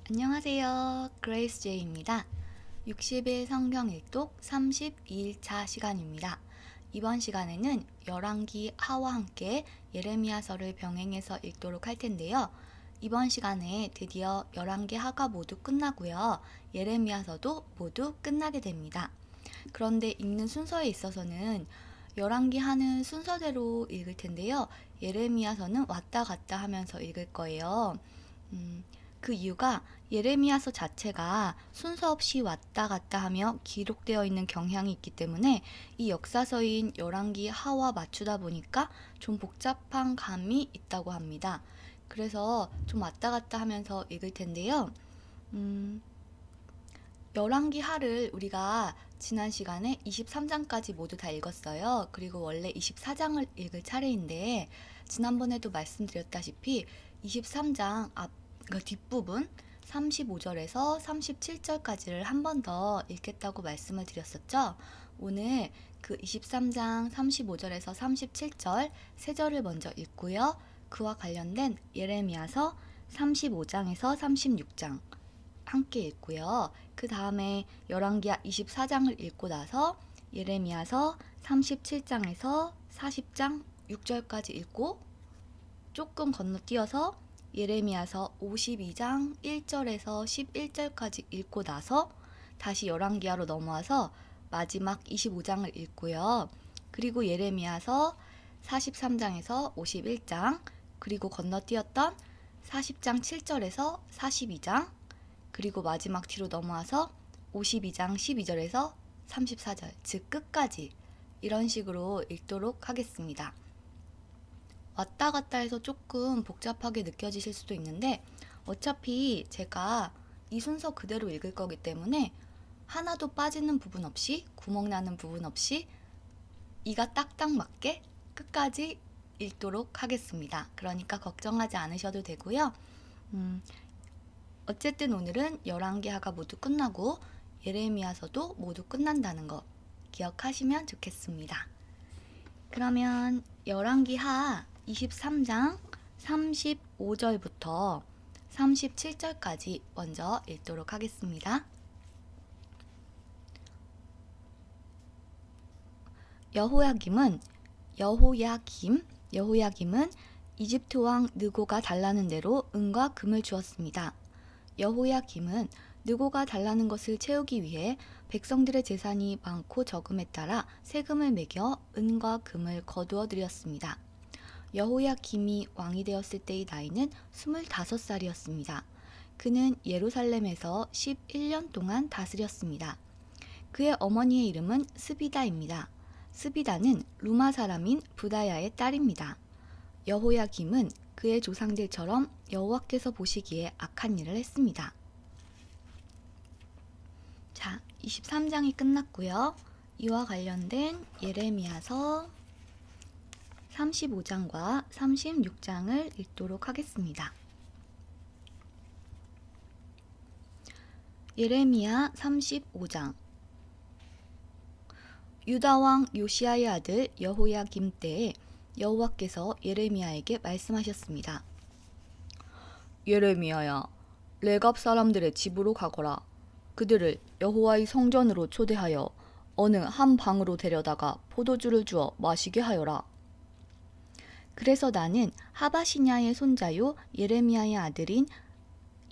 안녕하세요. 그레이스 제이입니다. 60일 성경 일독 32일차 시간입니다. 이번 시간에는 열왕기 하와 함께 예레미야서를 병행해서 읽도록 할 텐데요. 이번 시간에 드디어 열왕기 하가 모두 끝나고요. 예레미야서도 모두 끝나게 됩니다. 그런데 읽는 순서에 있어서는 열왕기 하는 순서대로 읽을 텐데요. 예레미야서는 왔다 갔다 하면서 읽을 거예요. 그 이유가 예레미야서 자체가 순서 없이 왔다 갔다 하며 기록되어 있는 경향이 있기 때문에 이 역사서인 열왕기 하와 맞추다 보니까 좀 복잡한 감이 있다고 합니다. 그래서 좀 왔다 갔다 하면서 읽을 텐데요. 열왕기 하를 우리가 지난 시간에 23장까지 모두 다 읽었어요. 그리고 원래 24장을 읽을 차례인데 지난번에도 말씀드렸다시피 23장 그 뒷부분 35절에서 37절까지를 한 번 더 읽겠다고 말씀을 드렸었죠. 오늘 그 23장 35절에서 37절 세 절을 먼저 읽고요. 그와 관련된 예레미야서 35장에서 36장 함께 읽고요. 그 다음에 열왕기하 24장을 읽고 나서 예레미야서 37장에서 40장 6절까지 읽고 조금 건너뛰어서 예레미야서 52장 1절에서 11절까지 읽고 나서 다시 열왕기하로 넘어와서 마지막 25장을 읽고요. 그리고 예레미야서 43장에서 51장 그리고 건너뛰었던 40장 7절에서 42장 그리고 마지막 뒤로 넘어와서 52장 12절에서 34절 즉 끝까지 이런 식으로 읽도록 하겠습니다. 왔다 갔다 해서 조금 복잡하게 느껴지실 수도 있는데 어차피 제가 이 순서 그대로 읽을 거기 때문에 하나도 빠지는 부분 없이 구멍 나는 부분 없이 이가 딱딱 맞게 끝까지 읽도록 하겠습니다. 그러니까 걱정하지 않으셔도 되고요. 어쨌든 오늘은 열왕기하가 모두 끝나고 예레미야서도 모두 끝난다는 거 기억하시면 좋겠습니다. 그러면 열왕기하 23장 35절부터 37절까지 먼저 읽도록 하겠습니다. 여호야김은 이집트 왕 느고가 달라는 대로 은과 금을 주었습니다. 여호야김은 느고가 달라는 것을 채우기 위해 백성들의 재산이 많고 적음에 따라 세금을 매겨 은과 금을 거두어 드렸습니다. 여호야김이 왕이 되었을 때의 나이는 25살이었습니다. 그는 예루살렘에서 11년 동안 다스렸습니다. 그의 어머니의 이름은 스비다입니다. 스비다는 루마 사람인 부다야의 딸입니다. 여호야김은 그의 조상들처럼 여호와께서 보시기에 악한 일을 했습니다. 자, 23장이 끝났고요. 이와 관련된 예레미야서 35장과 36장을 읽도록 하겠습니다. 예레미야 35장 유다왕 요시야의 아들 여호야김 때에 여호와께서 예레미야에게 말씀하셨습니다. 예레미야야, 레갑 사람들의 집으로 가거라. 그들을 여호와의 성전으로 초대하여 어느 한 방으로 데려다가 포도주를 주어 마시게 하여라. 그래서 나는 하바시냐의 손자요 예레미야의 아들인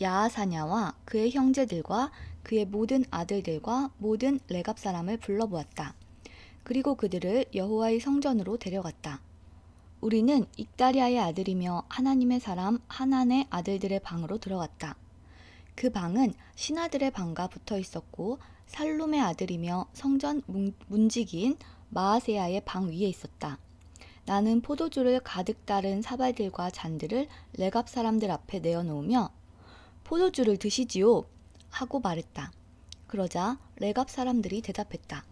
야하사냐와 그의 형제들과 그의 모든 아들들과 모든 레갑 사람을 불러보았다. 그리고 그들을 여호와의 성전으로 데려갔다. 우리는 익다리아의 아들이며 하나님의 사람 하난의 아들들의 방으로 들어갔다. 그 방은 신하들의 방과 붙어 있었고 살룸의 아들이며 성전 문지기인 마아세야의 방 위에 있었다. 나는 포도주를 가득 따른 사발들과 잔들을 레갑 사람들 앞에 내어놓으며 포도주를 드시지요 하고 말했다. 그러자 레갑 사람들이 대답했다.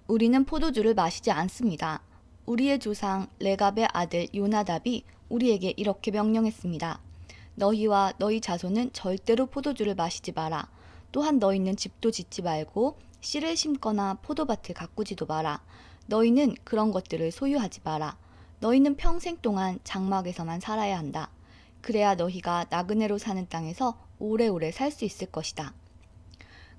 우리는 포도주를 마시지 않습니다. 우리의 조상 레갑의 아들 요나답이 우리에게 이렇게 명령했습니다. 너희와 너희 자손은 절대로 포도주를 마시지 마라. 또한 너희는 집도 짓지 말고 씨를 심거나 포도밭을 가꾸지도 마라. 너희는 그런 것들을 소유하지 마라. 너희는 평생 동안 장막에서만 살아야 한다. 그래야 너희가 나그네로 사는 땅에서 오래오래 살 수 있을 것이다.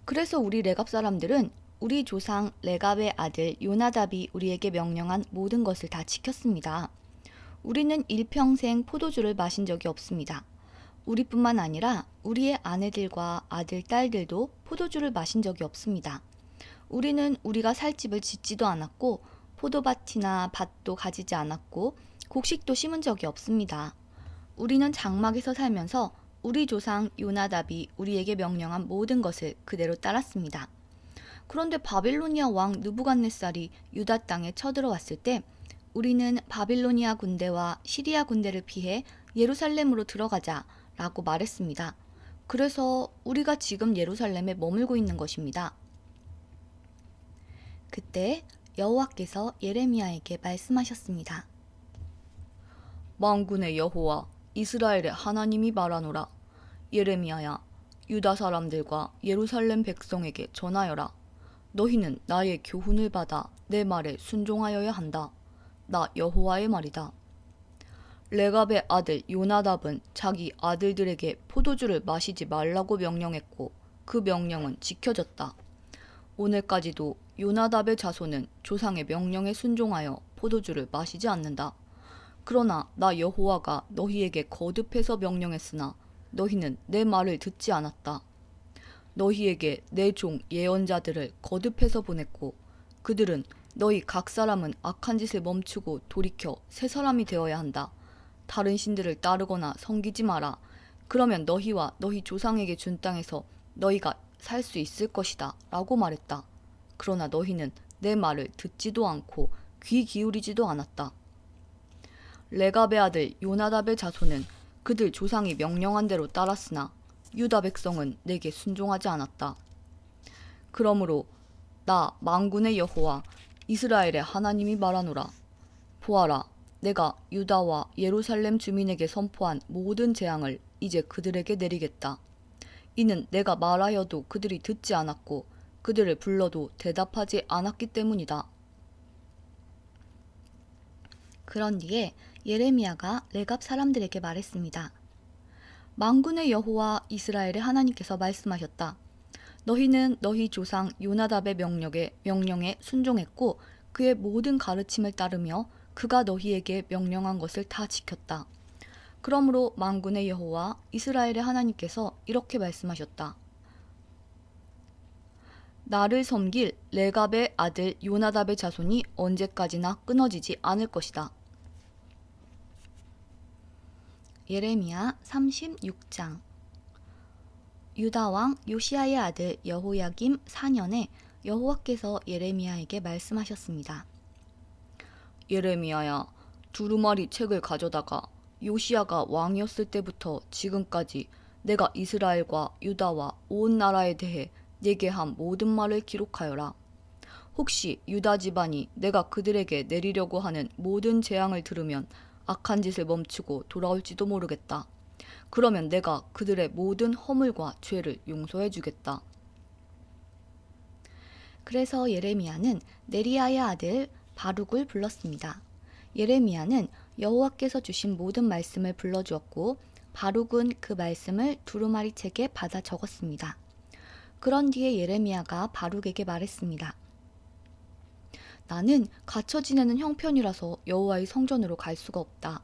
그래서 우리 레갑 사람들은 우리 조상 레갑의 아들 요나답이 우리에게 명령한 모든 것을 다 지켰습니다. 우리는 일평생 포도주를 마신 적이 없습니다. 우리뿐만 아니라 우리의 아내들과 아들, 딸들도 포도주를 마신 적이 없습니다. 우리는 우리가 살 집을 짓지도 않았고 포도밭이나 밭도 가지지 않았고 곡식도 심은 적이 없습니다. 우리는 장막에서 살면서 우리 조상 요나답이 우리에게 명령한 모든 것을 그대로 따랐습니다. 그런데 바빌로니아 왕 느부갓네살이 유다 땅에 쳐들어왔을 때 우리는 바빌로니아 군대와 시리아 군대를 피해 예루살렘으로 들어가자 라고 말했습니다. 그래서 우리가 지금 예루살렘에 머물고 있는 것입니다. 그때 여호와께서 예레미야에게 말씀하셨습니다. 만군의 여호와 이스라엘의 하나님이 말하노라. 예레미야야, 유다 사람들과 예루살렘 백성에게 전하여라. 너희는 나의 교훈을 받아 내 말에 순종하여야 한다. 나 여호와의 말이다. 레갑의 아들 요나답은 자기 아들들에게 포도주를 마시지 말라고 명령했고 그 명령은 지켜졌다. 오늘까지도 요나답의 자손은 조상의 명령에 순종하여 포도주를 마시지 않는다. 그러나 나 여호와가 너희에게 거듭해서 명령했으나 너희는 내 말을 듣지 않았다. 너희에게 내 종 예언자들을 거듭해서 보냈고 그들은 너희 각 사람은 악한 짓을 멈추고 돌이켜 새 사람이 되어야 한다. 다른 신들을 따르거나 섬기지 마라. 그러면 너희와 너희 조상에게 준 땅에서 너희가 살 수 있을 것이다 라고 말했다. 그러나 너희는 내 말을 듣지도 않고 귀 기울이지도 않았다. 레갑의 아들 요나답의 자손은 그들 조상이 명령한 대로 따랐으나 유다 백성은 내게 순종하지 않았다. 그러므로 나 만군의 여호와 이스라엘의 하나님이 말하노라. 보아라, 내가 유다와 예루살렘 주민에게 선포한 모든 재앙을 이제 그들에게 내리겠다. 이는 내가 말하여도 그들이 듣지 않았고 그들을 불러도 대답하지 않았기 때문이다. 그런 뒤에 예레미야가 레갑 사람들에게 말했습니다. 만군의 여호와 이스라엘의 하나님께서 말씀하셨다. 너희는 너희 조상 요나답의 명령에 순종했고 그의 모든 가르침을 따르며 그가 너희에게 명령한 것을 다 지켰다. 그러므로 만군의 여호와 이스라엘의 하나님께서 이렇게 말씀하셨다. 나를 섬길 레갑의 아들 요나답의 자손이 언제까지나 끊어지지 않을 것이다. 예레미야 36장. 유다 왕 요시야의 아들 여호야김 4년에 여호와께서 예레미야에게 말씀하셨습니다. 예레미야야, 두루마리 책을 가져다가 요시야가 왕이었을 때부터 지금까지 내가 이스라엘과 유다와 온 나라에 대해 네게 한 모든 말을 기록하여라. 혹시 유다 집안이 내가 그들에게 내리려고 하는 모든 재앙을 들으면 악한 짓을 멈추고 돌아올지도 모르겠다. 그러면 내가 그들의 모든 허물과 죄를 용서해 주겠다. 그래서 예레미야는 네리야의 아들 바룩을 불렀습니다. 예레미야는 여호와께서 주신 모든 말씀을 불러주었고 바룩은 그 말씀을 두루마리 책에 받아 적었습니다. 그런 뒤에 예레미야가 바룩에게 말했습니다. 나는 갇혀 지내는 형편이라서 여호와의 성전으로 갈 수가 없다.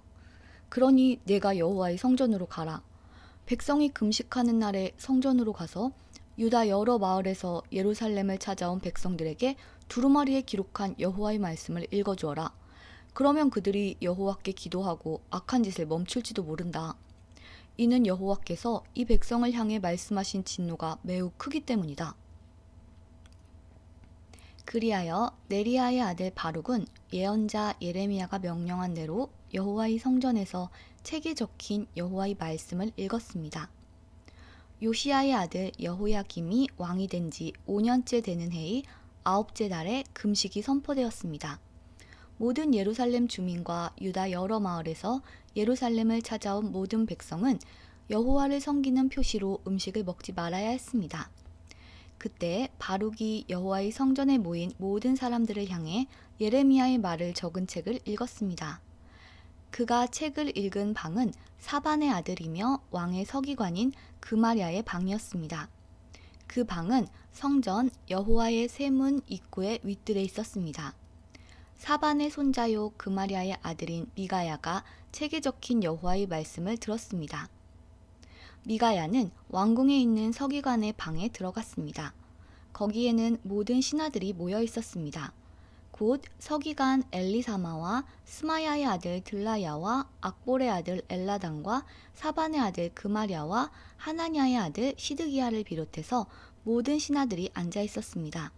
그러니 내가 여호와의 성전으로 가라. 백성이 금식하는 날에 성전으로 가서 유다 여러 마을에서 예루살렘을 찾아온 백성들에게 두루마리에 기록한 여호와의 말씀을 읽어주어라. 그러면 그들이 여호와께 기도하고 악한 짓을 멈출지도 모른다. 이는 여호와께서 이 백성을 향해 말씀하신 진노가 매우 크기 때문이다. 그리하여 네리야의 아들 바룩은 예언자 예레미야가 명령한 대로 여호와의 성전에서 책에 적힌 여호와의 말씀을 읽었습니다. 요시야의 아들 여호야김이 왕이 된 지 5년째 되는 해의 9째 달에 금식이 선포되었습니다. 모든 예루살렘 주민과 유다 여러 마을에서 예루살렘을 찾아온 모든 백성은 여호와를 섬기는 표시로 음식을 먹지 말아야 했습니다. 그때 바룩이 여호와의 성전에 모인 모든 사람들을 향해 예레미야의 말을 적은 책을 읽었습니다. 그가 책을 읽은 방은 사반의 아들이며 왕의 서기관인 그마랴의 방이었습니다. 그 방은 성전 여호와의 세문 입구의 윗뜰에 있었습니다. 사반의 손자요 그마랴의 아들인 미가야가 책에 적힌 여호와의 말씀을 들었습니다. 미가야는 왕궁에 있는 서기관의 방에 들어갔습니다. 거기에는 모든 신하들이 모여 있었습니다. 곧 서기관 엘리사마와 스마야의 아들 들라야와 악볼의 아들 엘라단과 사반의 아들 그마랴와 하나냐의 아들 시드기야를 비롯해서 모든 신하들이 앉아 있었습니다.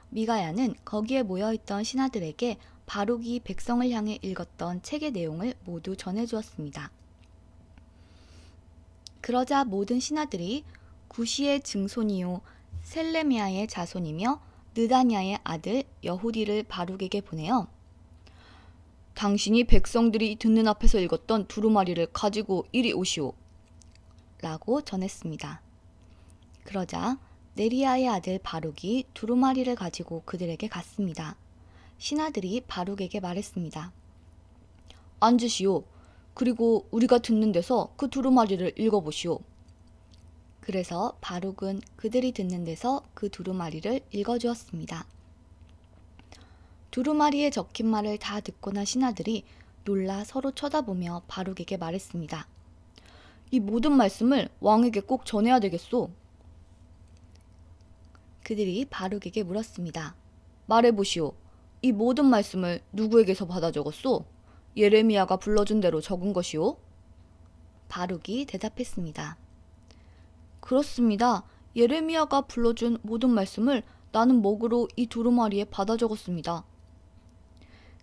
미가야는 거기에 모여있던 신하들에게 바룩이 백성을 향해 읽었던 책의 내용을 모두 전해주었습니다. 그러자 모든 신하들이 구시의 증손이요 셀레미야의 자손이며 느다냐의 아들 여후디를 바룩에게 보내어 당신이 백성들이 듣는 앞에서 읽었던 두루마리를 가지고 이리 오시오 라고 전했습니다. 그러자 네리야의 아들 바룩이 두루마리를 가지고 그들에게 갔습니다. 신하들이 바룩에게 말했습니다. 앉으시오. 그리고 우리가 듣는 데서 그 두루마리를 읽어보시오. 그래서 바룩은 그들이 듣는 데서 그 두루마리를 읽어주었습니다. 두루마리에 적힌 말을 다 듣고 난 신하들이 놀라 서로 쳐다보며 바룩에게 말했습니다. 이 모든 말씀을 왕에게 꼭 전해야 되겠소. 그들이 바룩에게 물었습니다. 말해보시오. 이 모든 말씀을 누구에게서 받아 적었소? 예레미야가 불러준 대로 적은 것이오? 바룩이 대답했습니다. 그렇습니다. 예레미야가 불러준 모든 말씀을 나는 먹으로 이 두루마리에 받아 적었습니다.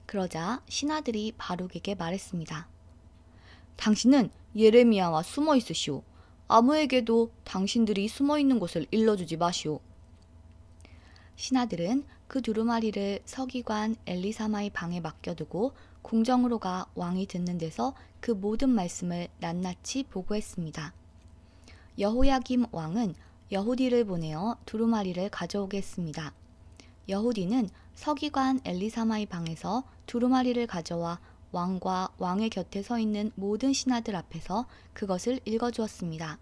그러자 신하들이 바룩에게 말했습니다. 당신은 예레미야와 숨어 있으시오. 아무에게도 당신들이 숨어 있는 곳을 일러주지 마시오. 신하들은 그 두루마리를 서기관 엘리사마의 방에 맡겨두고 궁정으로 가 왕이 듣는 데서 그 모든 말씀을 낱낱이 보고했습니다. 여호야김 왕은 여후디를 보내어 두루마리를 가져오게 했습니다. 여후디는 서기관 엘리사마의 방에서 두루마리를 가져와 왕과 왕의 곁에 서 있는 모든 신하들 앞에서 그것을 읽어주었습니다.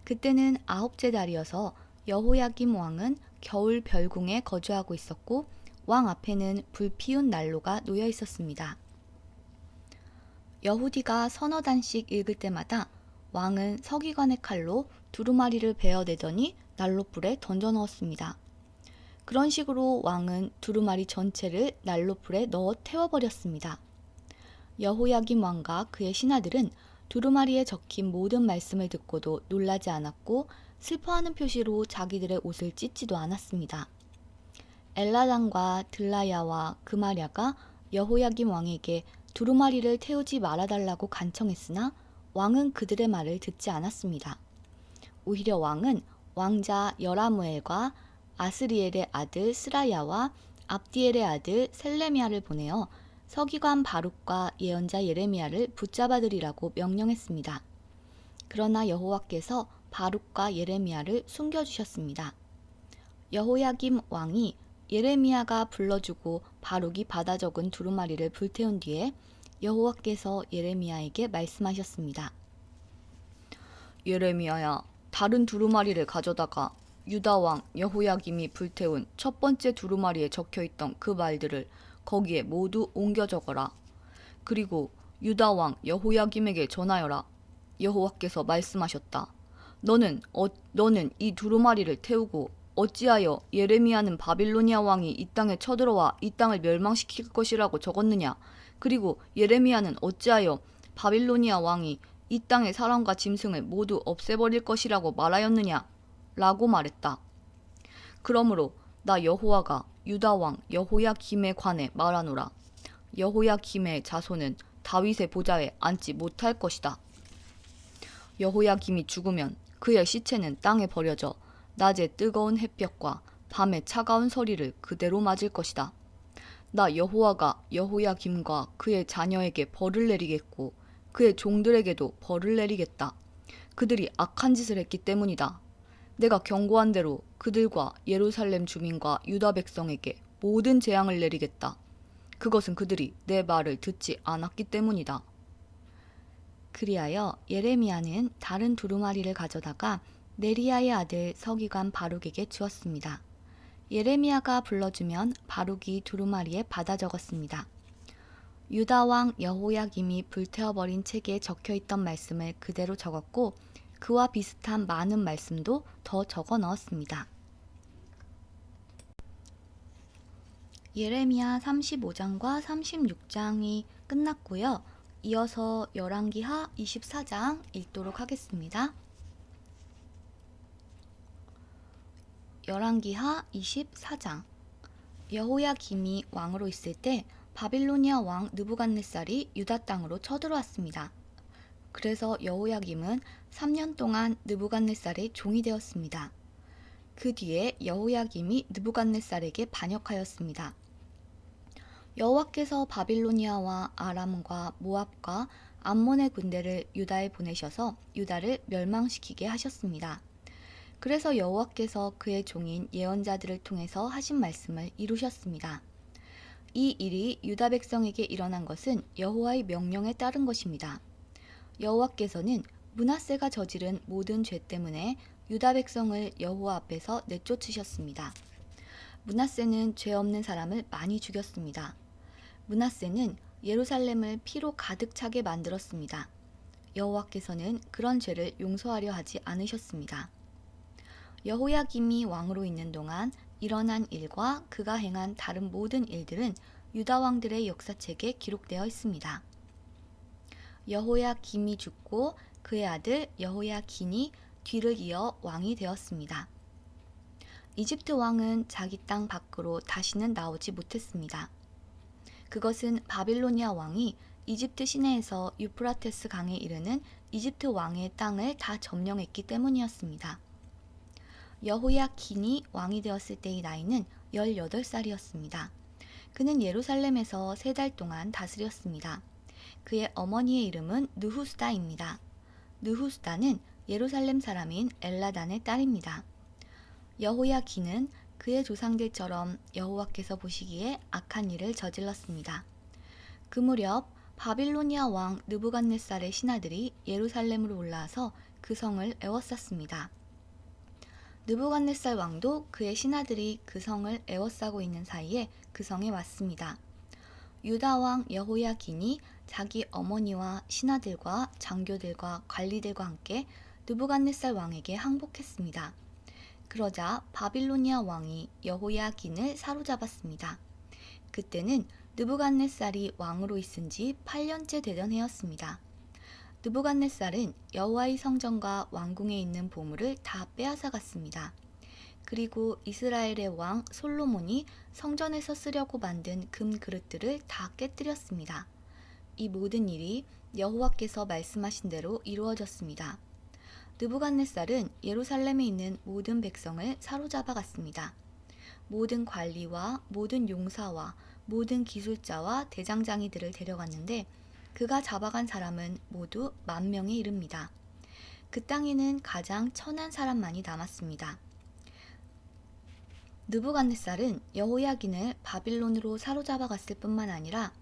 그때는 9째 달이어서 여호야김 왕은 겨울 별궁에 거주하고 있었고 왕 앞에는 불피운 난로가 놓여 있었습니다. 여후디가 서너 단씩 읽을 때마다 왕은 서기관의 칼로 두루마리를 베어내더니 난로불에 던져 넣었습니다. 그런 식으로 왕은 두루마리 전체를 난로불에 넣어 태워버렸습니다. 여호야김 왕과 그의 신하들은 두루마리에 적힌 모든 말씀을 듣고도 놀라지 않았고 슬퍼하는 표시로 자기들의 옷을 찢지도 않았습니다. 엘라단과 들라야와 그마랴가 여호야김 왕에게 두루마리를 태우지 말아달라고 간청했으나 왕은 그들의 말을 듣지 않았습니다. 오히려 왕은 왕자 여라무엘과 아스리엘의 아들 스라야와 압디엘의 아들 셀레미야를 보내어 서기관 바룩과 예언자 예레미야를 붙잡아들이라고 명령했습니다. 그러나 여호와께서 바룩과 예레미야를 숨겨주셨습니다. 여호야김 왕이 예레미야가 불러주고 바룩이 받아 적은 두루마리를 불태운 뒤에 여호와께서 예레미야에게 말씀하셨습니다. 예레미야야, 다른 두루마리를 가져다가 유다 왕 여호야김이 불태운 첫 번째 두루마리에 적혀있던 그 말들을 거기에 모두 옮겨 적어라. 그리고 유다 왕 여호야김에게 전하여라. 여호와께서 말씀하셨다. 너는 이 두루마리를 태우고 어찌하여 예레미야는 바빌로니아 왕이 이 땅에 쳐들어와 이 땅을 멸망시킬 것이라고 적었느냐? 그리고 예레미야는 어찌하여 바빌로니아 왕이 이 땅의 사람과 짐승을 모두 없애버릴 것이라고 말하였느냐? 라고 말했다. 그러므로 나 여호와가 유다 왕 여호야김에 관해 말하노라. 여호야김의 자손은 다윗의 보좌에 앉지 못할 것이다. 여호야김이 죽으면 그의 시체는 땅에 버려져 낮에 뜨거운 햇볕과 밤에 차가운 서리를 그대로 맞을 것이다. 나 여호와가 여호야김과 그의 자녀에게 벌을 내리겠고 그의 종들에게도 벌을 내리겠다. 그들이 악한 짓을 했기 때문이다. 내가 경고한 대로 그들과 예루살렘 주민과 유다 백성에게 모든 재앙을 내리겠다. 그것은 그들이 내 말을 듣지 않았기 때문이다. 그리하여 예레미야는 다른 두루마리를 가져다가 네리야의 아들 서기관 바룩에게 주었습니다. 예레미야가 불러주면 바룩이 두루마리에 받아 적었습니다. 유다 왕 여호야김이 불태워버린 책에 적혀있던 말씀을 그대로 적었고 그와 비슷한 많은 말씀도 더 적어 넣었습니다. 예레미야 35장과 36장이 끝났고요. 이어서 열왕기하 24장 읽도록 하겠습니다. 열왕기하 24장. 여호야김이 왕으로 있을 때 바빌로니아 왕 느부갓네살이 유다 땅으로 쳐들어왔습니다. 그래서 여호야김은 3년 동안 느부갓네살의 종이 되었습니다. 그 뒤에 여호야김이 느부갓네살에게 반역하였습니다. 여호와께서 바빌로니아와 아람과 모압과 암몬의 군대를 유다에 보내셔서 유다를 멸망시키게 하셨습니다. 그래서 여호와께서 그의 종인 예언자들을 통해서 하신 말씀을 이루셨습니다. 이 일이 유다 백성에게 일어난 것은 여호와의 명령에 따른 것입니다. 여호와께서는 므낫세가 저지른 모든 죄 때문에 유다 백성을 여호와 앞에서 내쫓으셨습니다. 므낫세는 죄 없는 사람을 많이 죽였습니다. 므낫세는 예루살렘을 피로 가득 차게 만들었습니다. 여호와께서는 그런 죄를 용서하려 하지 않으셨습니다. 여호야김이 왕으로 있는 동안 일어난 일과 그가 행한 다른 모든 일들은 유다 왕들의 역사책에 기록되어 있습니다. 여호야김이 죽고 그의 아들 여호야긴이 뒤를 이어 왕이 되었습니다. 이집트 왕은 자기 땅 밖으로 다시는 나오지 못했습니다. 그것은 바빌로니아 왕이 이집트 시내에서 유프라테스 강에 이르는 이집트 왕의 땅을 다 점령했기 때문이었습니다. 여호야긴이 왕이 되었을 때의 나이는 18살이었습니다. 그는 예루살렘에서 3달 동안 다스렸습니다. 그의 어머니의 이름은 느후스다입니다. 느후스다는 예루살렘 사람인 엘라단의 딸입니다. 여호야긴은 그의 조상들처럼 여호와께서 보시기에 악한 일을 저질렀습니다. 그 무렵 바빌로니아 왕 느부갓네살의 신하들이 예루살렘으로 올라와서 그 성을 에워쌌습니다. 느부갓네살 왕도 그의 신하들이 그 성을 에워싸고 있는 사이에 그 성에 왔습니다. 유다 왕 여호야긴이 자기 어머니와 신하들과 장교들과 관리들과 함께 느부갓네살 왕에게 항복했습니다. 그러자 바빌로니아 왕이 여호야긴을 사로잡았습니다. 그때는 느부갓네살이 왕으로 있은 지 8년째 되던 해였습니다. 느부갓네살은 여호와의 성전과 왕궁에 있는 보물을 다 빼앗아 갔습니다. 그리고 이스라엘의 왕 솔로몬이 성전에서 쓰려고 만든 금 그릇들을 다 깨뜨렸습니다. 이 모든 일이 여호와께서 말씀하신 대로 이루어졌습니다. 느부갓네살은 예루살렘에 있는 모든 백성을 사로잡아 갔습니다. 모든 관리와 모든 용사와 모든 기술자와 대장장이들을 데려갔는데 그가 잡아간 사람은 모두 10,000명에 이릅니다. 그 땅에는 가장 천한 사람만이 남았습니다. 느부갓네살은 여호야긴을 바빌론으로 사로잡아 갔을 뿐만 아니라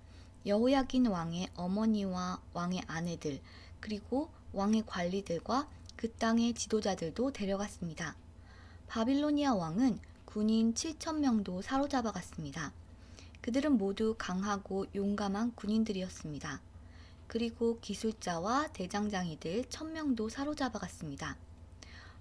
여호야긴 왕의 어머니와 왕의 아내들 그리고 왕의 관리들과 그 땅의 지도자들도 데려갔습니다. 바빌로니아 왕은 군인 7,000명도 사로잡아 갔습니다. 그들은 모두 강하고 용감한 군인들이었습니다. 그리고 기술자와 대장장이들 1,000명도 사로잡아 갔습니다.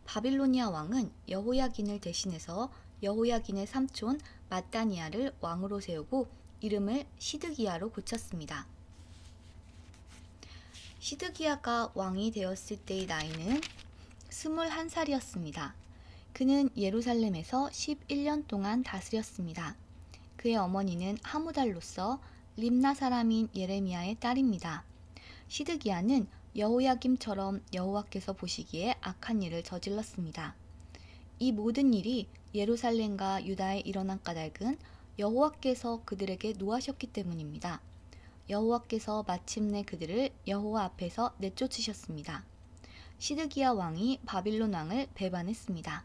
바빌로니아 왕은 여호야긴을 대신해서 여호야긴의 삼촌 마따니아를 왕으로 세우고 이름을 시드기야로 고쳤습니다. 시드기야가 왕이 되었을 때의 나이는 21살이었습니다. 그는 예루살렘에서 11년 동안 다스렸습니다. 그의 어머니는 하무달로서 림나 사람인 예레미야의 딸입니다. 시드기야는 여호야김처럼 여호와께서 보시기에 악한 일을 저질렀습니다. 이 모든 일이 예루살렘과 유다에 일어난 까닭은 여호와께서 그들에게 노하셨기 때문입니다. 여호와께서 마침내 그들을 여호와 앞에서 내쫓으셨습니다. 시드기야 왕이 바빌론 왕을 배반했습니다.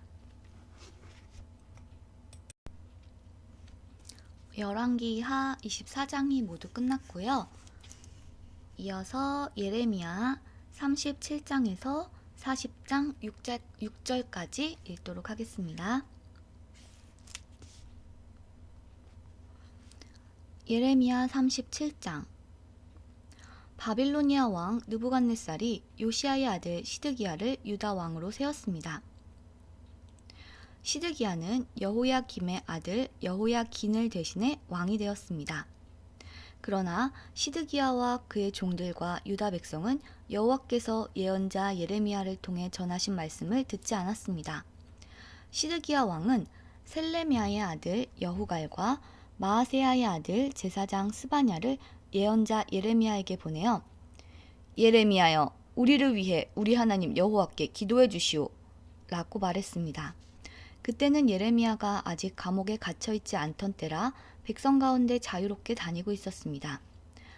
열왕기하 24장이 모두 끝났고요. 이어서 예레미야 37장에서 40장 6절까지 읽도록 하겠습니다. 예레미야 37장. 바빌로니아 왕 느부갓네살이 요시야의 아들 시드기야를 유다 왕으로 세웠습니다. 시드기야는 여호야김의 아들 여호야긴을 대신해 왕이 되었습니다. 그러나 시드기야와 그의 종들과 유다 백성은 여호와께서 예언자 예레미야를 통해 전하신 말씀을 듣지 않았습니다. 시드기야 왕은 셀레미야의 아들 여후갈과 마아세야의 아들 제사장 스바냐를 예언자 예레미야에게 보내어 예레미야여, 우리를 위해 우리 하나님 여호와께 기도해 주시오 라고 말했습니다. 그때는 예레미야가 아직 감옥에 갇혀 있지 않던 때라 백성 가운데 자유롭게 다니고 있었습니다.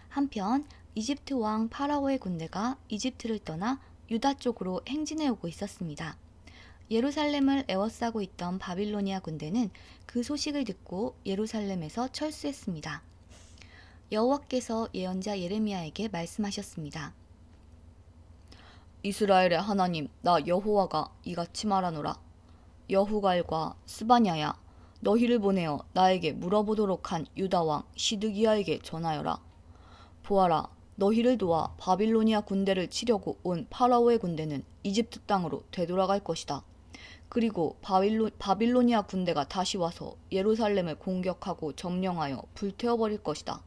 한편 이집트 왕 파라오의 군대가 이집트를 떠나 유다 쪽으로 행진해 오고 있었습니다. 예루살렘을 에워싸고 있던 바빌로니아 군대는 그 소식을 듣고 예루살렘에서 철수했습니다. 여호와께서 예언자 예레미야에게 말씀하셨습니다. 이스라엘의 하나님 나 여호와가 이같이 말하노라. 여후갈과 스바냐야, 너희를 보내어 나에게 물어보도록 한 유다 왕 시드기야에게 전하여라. 보아라, 너희를 도와 바빌로니아 군대를 치려고 온 파라오의 군대는 이집트 땅으로 되돌아갈 것이다. 그리고 바빌로니아 군대가 다시 와서 예루살렘을 공격하고 점령하여 불태워버릴 것이다.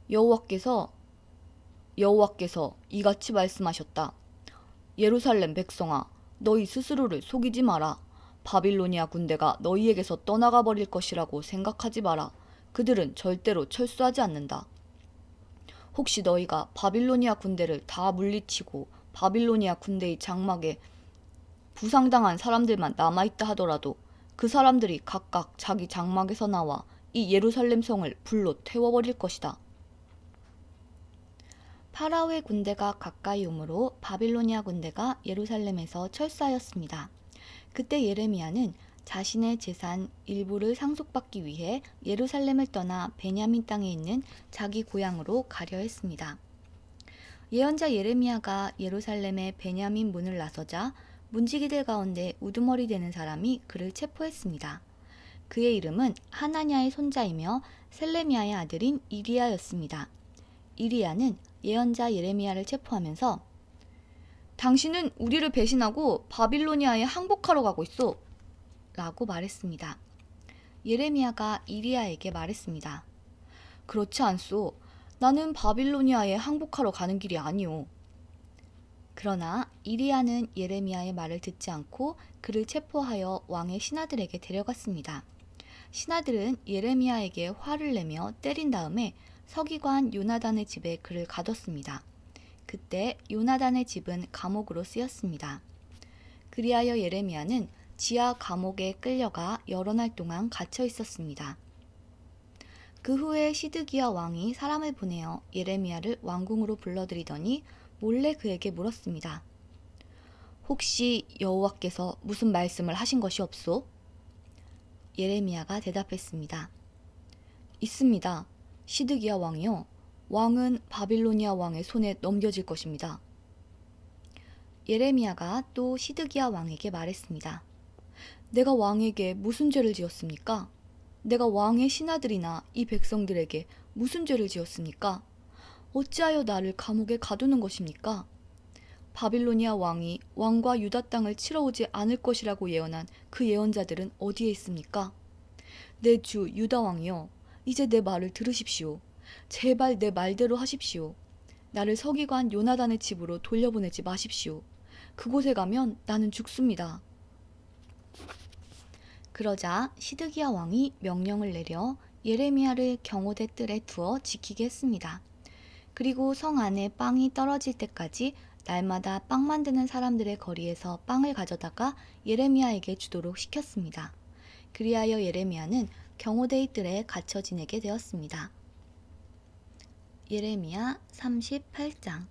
여호와께서 이같이 말씀하셨다. 예루살렘 백성아, 너희 스스로를 속이지 마라. 바빌로니아 군대가 너희에게서 떠나가 버릴 것이라고 생각하지 마라. 그들은 절대로 철수하지 않는다. 혹시 너희가 바빌로니아 군대를 다 물리치고 바빌로니아 군대의 장막에 부상당한 사람들만 남아있다 하더라도 그 사람들이 각각 자기 장막에서 나와 이 예루살렘 성을 불로 태워버릴 것이다. 파라오의 군대가 가까이 오므로 바빌로니아 군대가 예루살렘에서 철수하였습니다. 그때 예레미야는 자신의 재산 일부를 상속받기 위해 예루살렘을 떠나 베냐민 땅에 있는 자기 고향으로 가려 했습니다. 예언자 예레미야가 예루살렘의 베냐민 문을 나서자 문지기들 가운데 우두머리 되는 사람이 그를 체포했습니다. 그의 이름은 하나냐의 손자이며 셀레미야의 아들인 이리야였습니다. 이리야는 예언자 예레미야를 체포하면서 당신은 우리를 배신하고 바빌로니아에 항복하러 가고 있어 라고 말했습니다. 예레미야가 이리야에게 말했습니다. 그렇지 않소. 나는 바빌로니아에 항복하러 가는 길이 아니오. 그러나 이리야는 예레미야의 말을 듣지 않고 그를 체포하여 왕의 신하들에게 데려갔습니다. 신하들은 예레미야에게 화를 내며 때린 다음에 서기관 요나단의 집에 그를 가뒀습니다. 그때 요나단의 집은 감옥으로 쓰였습니다. 그리하여 예레미야는 지하 감옥에 끌려가 여러 날 동안 갇혀 있었습니다. 그 후에 시드기야 왕이 사람을 보내어 예레미야를 왕궁으로 불러들이더니 몰래 그에게 물었습니다. 혹시 여호와께서 무슨 말씀을 하신 것이 없소? 예레미야가 대답했습니다. 있습니다. 시드기야 왕이요. 왕은 바빌로니아 왕의 손에 넘겨질 것입니다. 예레미야가 또 시드기야 왕에게 말했습니다. 내가 왕에게 무슨 죄를 지었습니까? 내가 왕의 신하들이나 이 백성들에게 무슨 죄를 지었습니까? 어찌하여 나를 감옥에 가두는 것입니까? 바빌로니아 왕이 왕과 유다 땅을 치러 오지 않을 것이라고 예언한 그 예언자들은 어디에 있습니까? 내 주 유다 왕이여, 이제 내 말을 들으십시오. 제발 내 말대로 하십시오. 나를 서기관 요나단의 집으로 돌려보내지 마십시오. 그곳에 가면 나는 죽습니다. 그러자 시드기야 왕이 명령을 내려 예레미야를 경호대 뜰에 두어 지키게 했습니다. 그리고 성 안에 빵이 떨어질 때까지 날마다 빵 만드는 사람들의 거리에서 빵을 가져다가 예레미야에게 주도록 시켰습니다. 그리하여 예레미야는 경호대의 뜰에 갇혀 지내게 되었습니다. 예레미야 38장.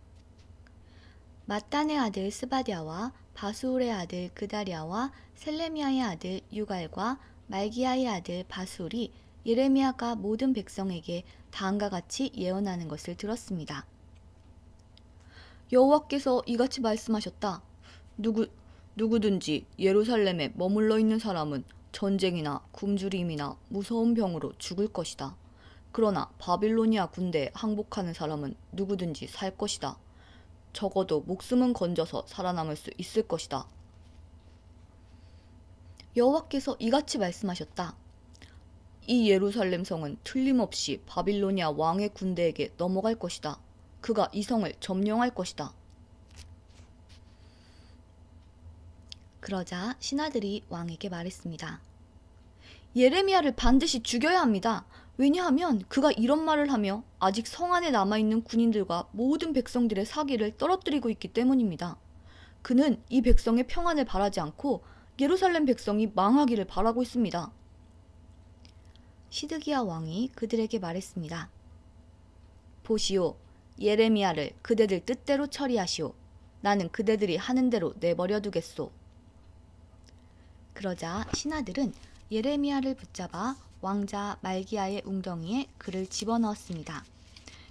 mattan의 아들 스바랴와 바수울의 아들 그다랴와 셀레미야의 아들 유갈과 말기야의 아들 바술이 예레미야가 모든 백성에게 다음과 같이 예언하는 것을 들었습니다. 여호와께서 이같이 말씀하셨다. 누구든지 예루살렘에 머물러 있는 사람은 전쟁이나 굶주림이나 무서운 병으로 죽을 것이다. 그러나 바빌로니아 군대에 항복하는 사람은 누구든지 살 것이다. 적어도 목숨은 건져서 살아남을 수 있을 것이다. 여호와께서 이같이 말씀하셨다. 이 예루살렘 성은 틀림없이 바빌로니아 왕의 군대에게 넘어갈 것이다. 그가 이 성을 점령할 것이다. 그러자 신하들이 왕에게 말했습니다. 예레미야를 반드시 죽여야 합니다. 왜냐하면 그가 이런 말을 하며 아직 성 안에 남아있는 군인들과 모든 백성들의 사기를 떨어뜨리고 있기 때문입니다. 그는 이 백성의 평안을 바라지 않고 예루살렘 백성이 망하기를 바라고 있습니다. 시드기야 왕이 그들에게 말했습니다. 보시오, 예레미야를 그대들 뜻대로 처리하시오. 나는 그대들이 하는 대로 내버려 두겠소. 그러자 신하들은 예레미야를 붙잡아 왕자 말기야의 웅덩이에 그를 집어넣었습니다.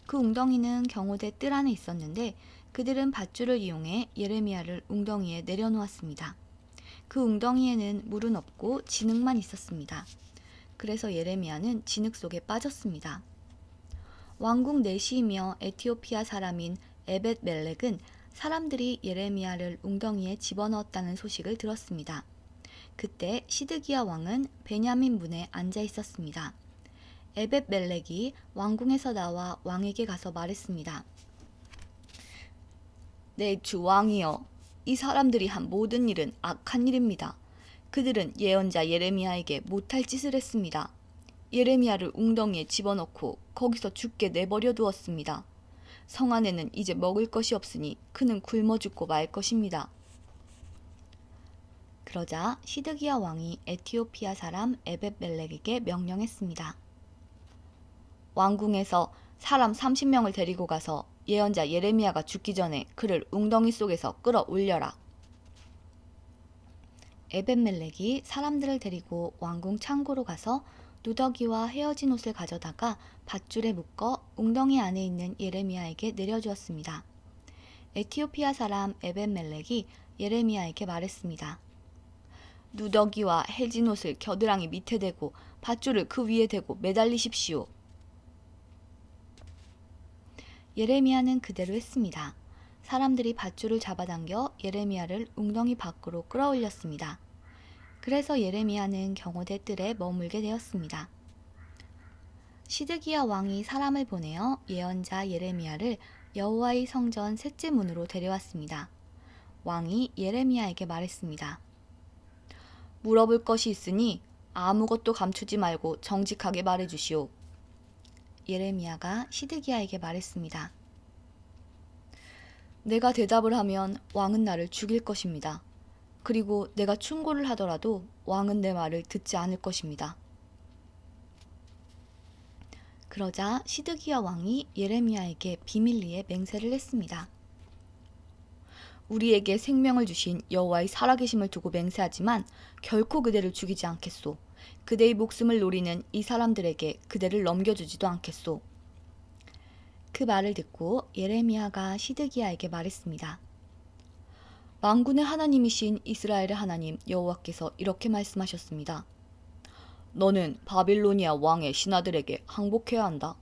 그 웅덩이는 경호대 뜰 안에 있었는데 그들은 밧줄을 이용해 예레미야를 웅덩이에 내려놓았습니다. 그 웅덩이에는 물은 없고 진흙만 있었습니다. 그래서 예레미야는 진흙 속에 빠졌습니다. 왕궁 내시이며 에티오피아 사람인 에벳 멜렉은 사람들이 예레미야를 웅덩이에 집어넣었다는 소식을 들었습니다. 그때 시드기야 왕은 베냐민 문에 앉아 있었습니다. 에벳 멜렉이 왕궁에서 나와 왕에게 가서 말했습니다. 내 주 왕이여, 이 사람들이 한 모든 일은 악한 일입니다. 그들은 예언자 예레미야에게 못할 짓을 했습니다. 예레미야를 웅덩이에 집어넣고 거기서 죽게 내버려 두었습니다. 성 안에는 이제 먹을 것이 없으니 그는 굶어 죽고 말 것입니다. 그러자 시드기야 왕이 에티오피아 사람 에벳 멜렉에게 명령했습니다. 왕궁에서 사람 30명을 데리고 가서 예언자 예레미야가 죽기 전에 그를 웅덩이 속에서 끌어올려라. 에벳 멜렉이 사람들을 데리고 왕궁 창고로 가서 누더기와 헤어진 옷을 가져다가 밧줄에 묶어 웅덩이 안에 있는 예레미야에게 내려주었습니다. 에티오피아 사람 에벳 멜렉이 예레미야에게 말했습니다. 누더기와 해진 옷을 겨드랑이 밑에 대고 밧줄을 그 위에 대고 매달리십시오. 예레미야는 그대로 했습니다. 사람들이 밧줄을 잡아당겨 예레미야를 웅덩이 밖으로 끌어올렸습니다. 그래서 예레미야는 경호대 뜰에 머물게 되었습니다. 시드기야 왕이 사람을 보내어 예언자 예레미야를 여호와의 성전 셋째 문으로 데려왔습니다. 왕이 예레미야에게 말했습니다. 물어볼 것이 있으니 아무것도 감추지 말고 정직하게 말해주시오. 예레미야가 시드기야에게 말했습니다. 내가 대답을 하면 왕은 나를 죽일 것입니다. 그리고 내가 충고를 하더라도 왕은 내 말을 듣지 않을 것입니다. 그러자 시드기야 왕이 예레미야에게 비밀리에 맹세를 했습니다. 우리에게 생명을 주신 여호와의 살아계심을 두고 맹세하지만 결코 그대를 죽이지 않겠소. 그대의 목숨을 노리는 이 사람들에게 그대를 넘겨주지도 않겠소. 그 말을 듣고 예레미야가 시드기야에게 말했습니다. 만군의 하나님이신 이스라엘의 하나님 여호와께서 이렇게 말씀하셨습니다. 너는 바빌로니아 왕의 신하들에게 항복해야 한다.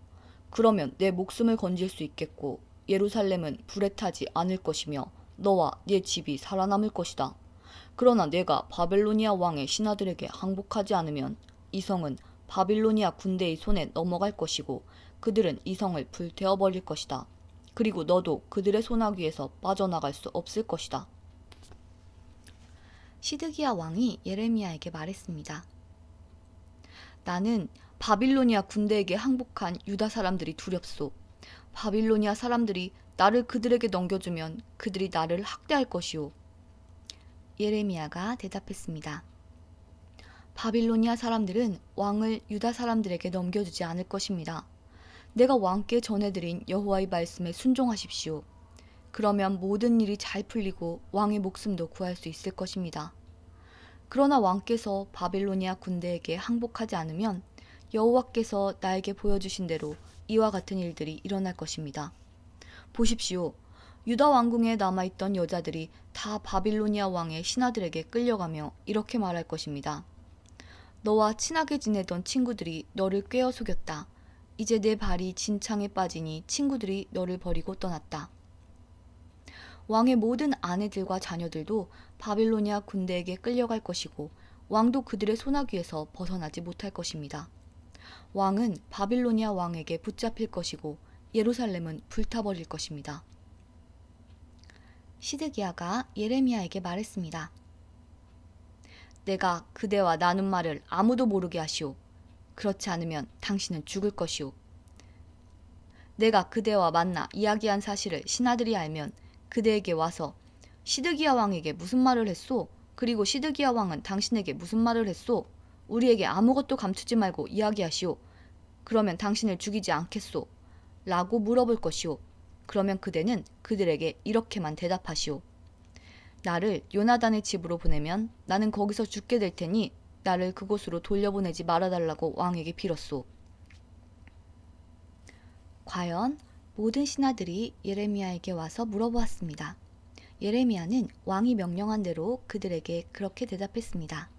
그러면 내 목숨을 건질 수 있겠고 예루살렘은 불에 타지 않을 것이며 너와 네 집이 살아남을 것이다. 그러나 내가 바빌로니아 왕의 신하들에게 항복하지 않으면 이 성은 바빌로니아 군대의 손에 넘어갈 것이고 그들은 이 성을 불태워버릴 것이다. 그리고 너도 그들의 소나기에서 빠져나갈 수 없을 것이다. 시드기야 왕이 예레미야에게 말했습니다. 나는 바빌로니아 군대에게 항복한 유다 사람들이 두렵소. 바빌로니아 사람들이 나를 그들에게 넘겨주면 그들이 나를 학대할 것이오. 예레미야가 대답했습니다. 바빌로니아 사람들은 왕을 유다 사람들에게 넘겨주지 않을 것입니다. 내가 왕께 전해드린 여호와의 말씀에 순종하십시오. 그러면 모든 일이 잘 풀리고 왕의 목숨도 구할 수 있을 것입니다. 그러나 왕께서 바빌로니아 군대에게 항복하지 않으면 여호와께서 나에게 보여주신 대로 이와 같은 일들이 일어날 것입니다. 보십시오. 유다 왕궁에 남아있던 여자들이 다 바빌로니아 왕의 신하들에게 끌려가며 이렇게 말할 것입니다. 너와 친하게 지내던 친구들이 너를 꿰어 속였다. 이제 내 발이 진창에 빠지니 친구들이 너를 버리고 떠났다. 왕의 모든 아내들과 자녀들도 바빌로니아 군대에게 끌려갈 것이고 왕도 그들의 소나귀에서 벗어나지 못할 것입니다. 왕은 바빌로니아 왕에게 붙잡힐 것이고 예루살렘은 불타버릴 것입니다. 시드기야가 예레미야에게 말했습니다. 내가 그대와 나눈 말을 아무도 모르게 하시오. 그렇지 않으면 당신은 죽을 것이오. 내가 그대와 만나 이야기한 사실을 신하들이 알면 그대에게 와서 시드기야 왕에게 무슨 말을 했소? 그리고 시드기야 왕은 당신에게 무슨 말을 했소? 우리에게 아무것도 감추지 말고 이야기하시오. 그러면 당신을 죽이지 않겠소? 라고 물어볼 것이오. 그러면 그대는 그들에게 이렇게만 대답하시오. 나를 요나단의 집으로 보내면 나는 거기서 죽게 될 테니 나를 그곳으로 돌려보내지 말아달라고 왕에게 빌었소. 과연 모든 신하들이 예레미야에게 와서 물어보았습니다. 예레미야는 왕이 명령한 대로 그들에게 그렇게 대답했습니다.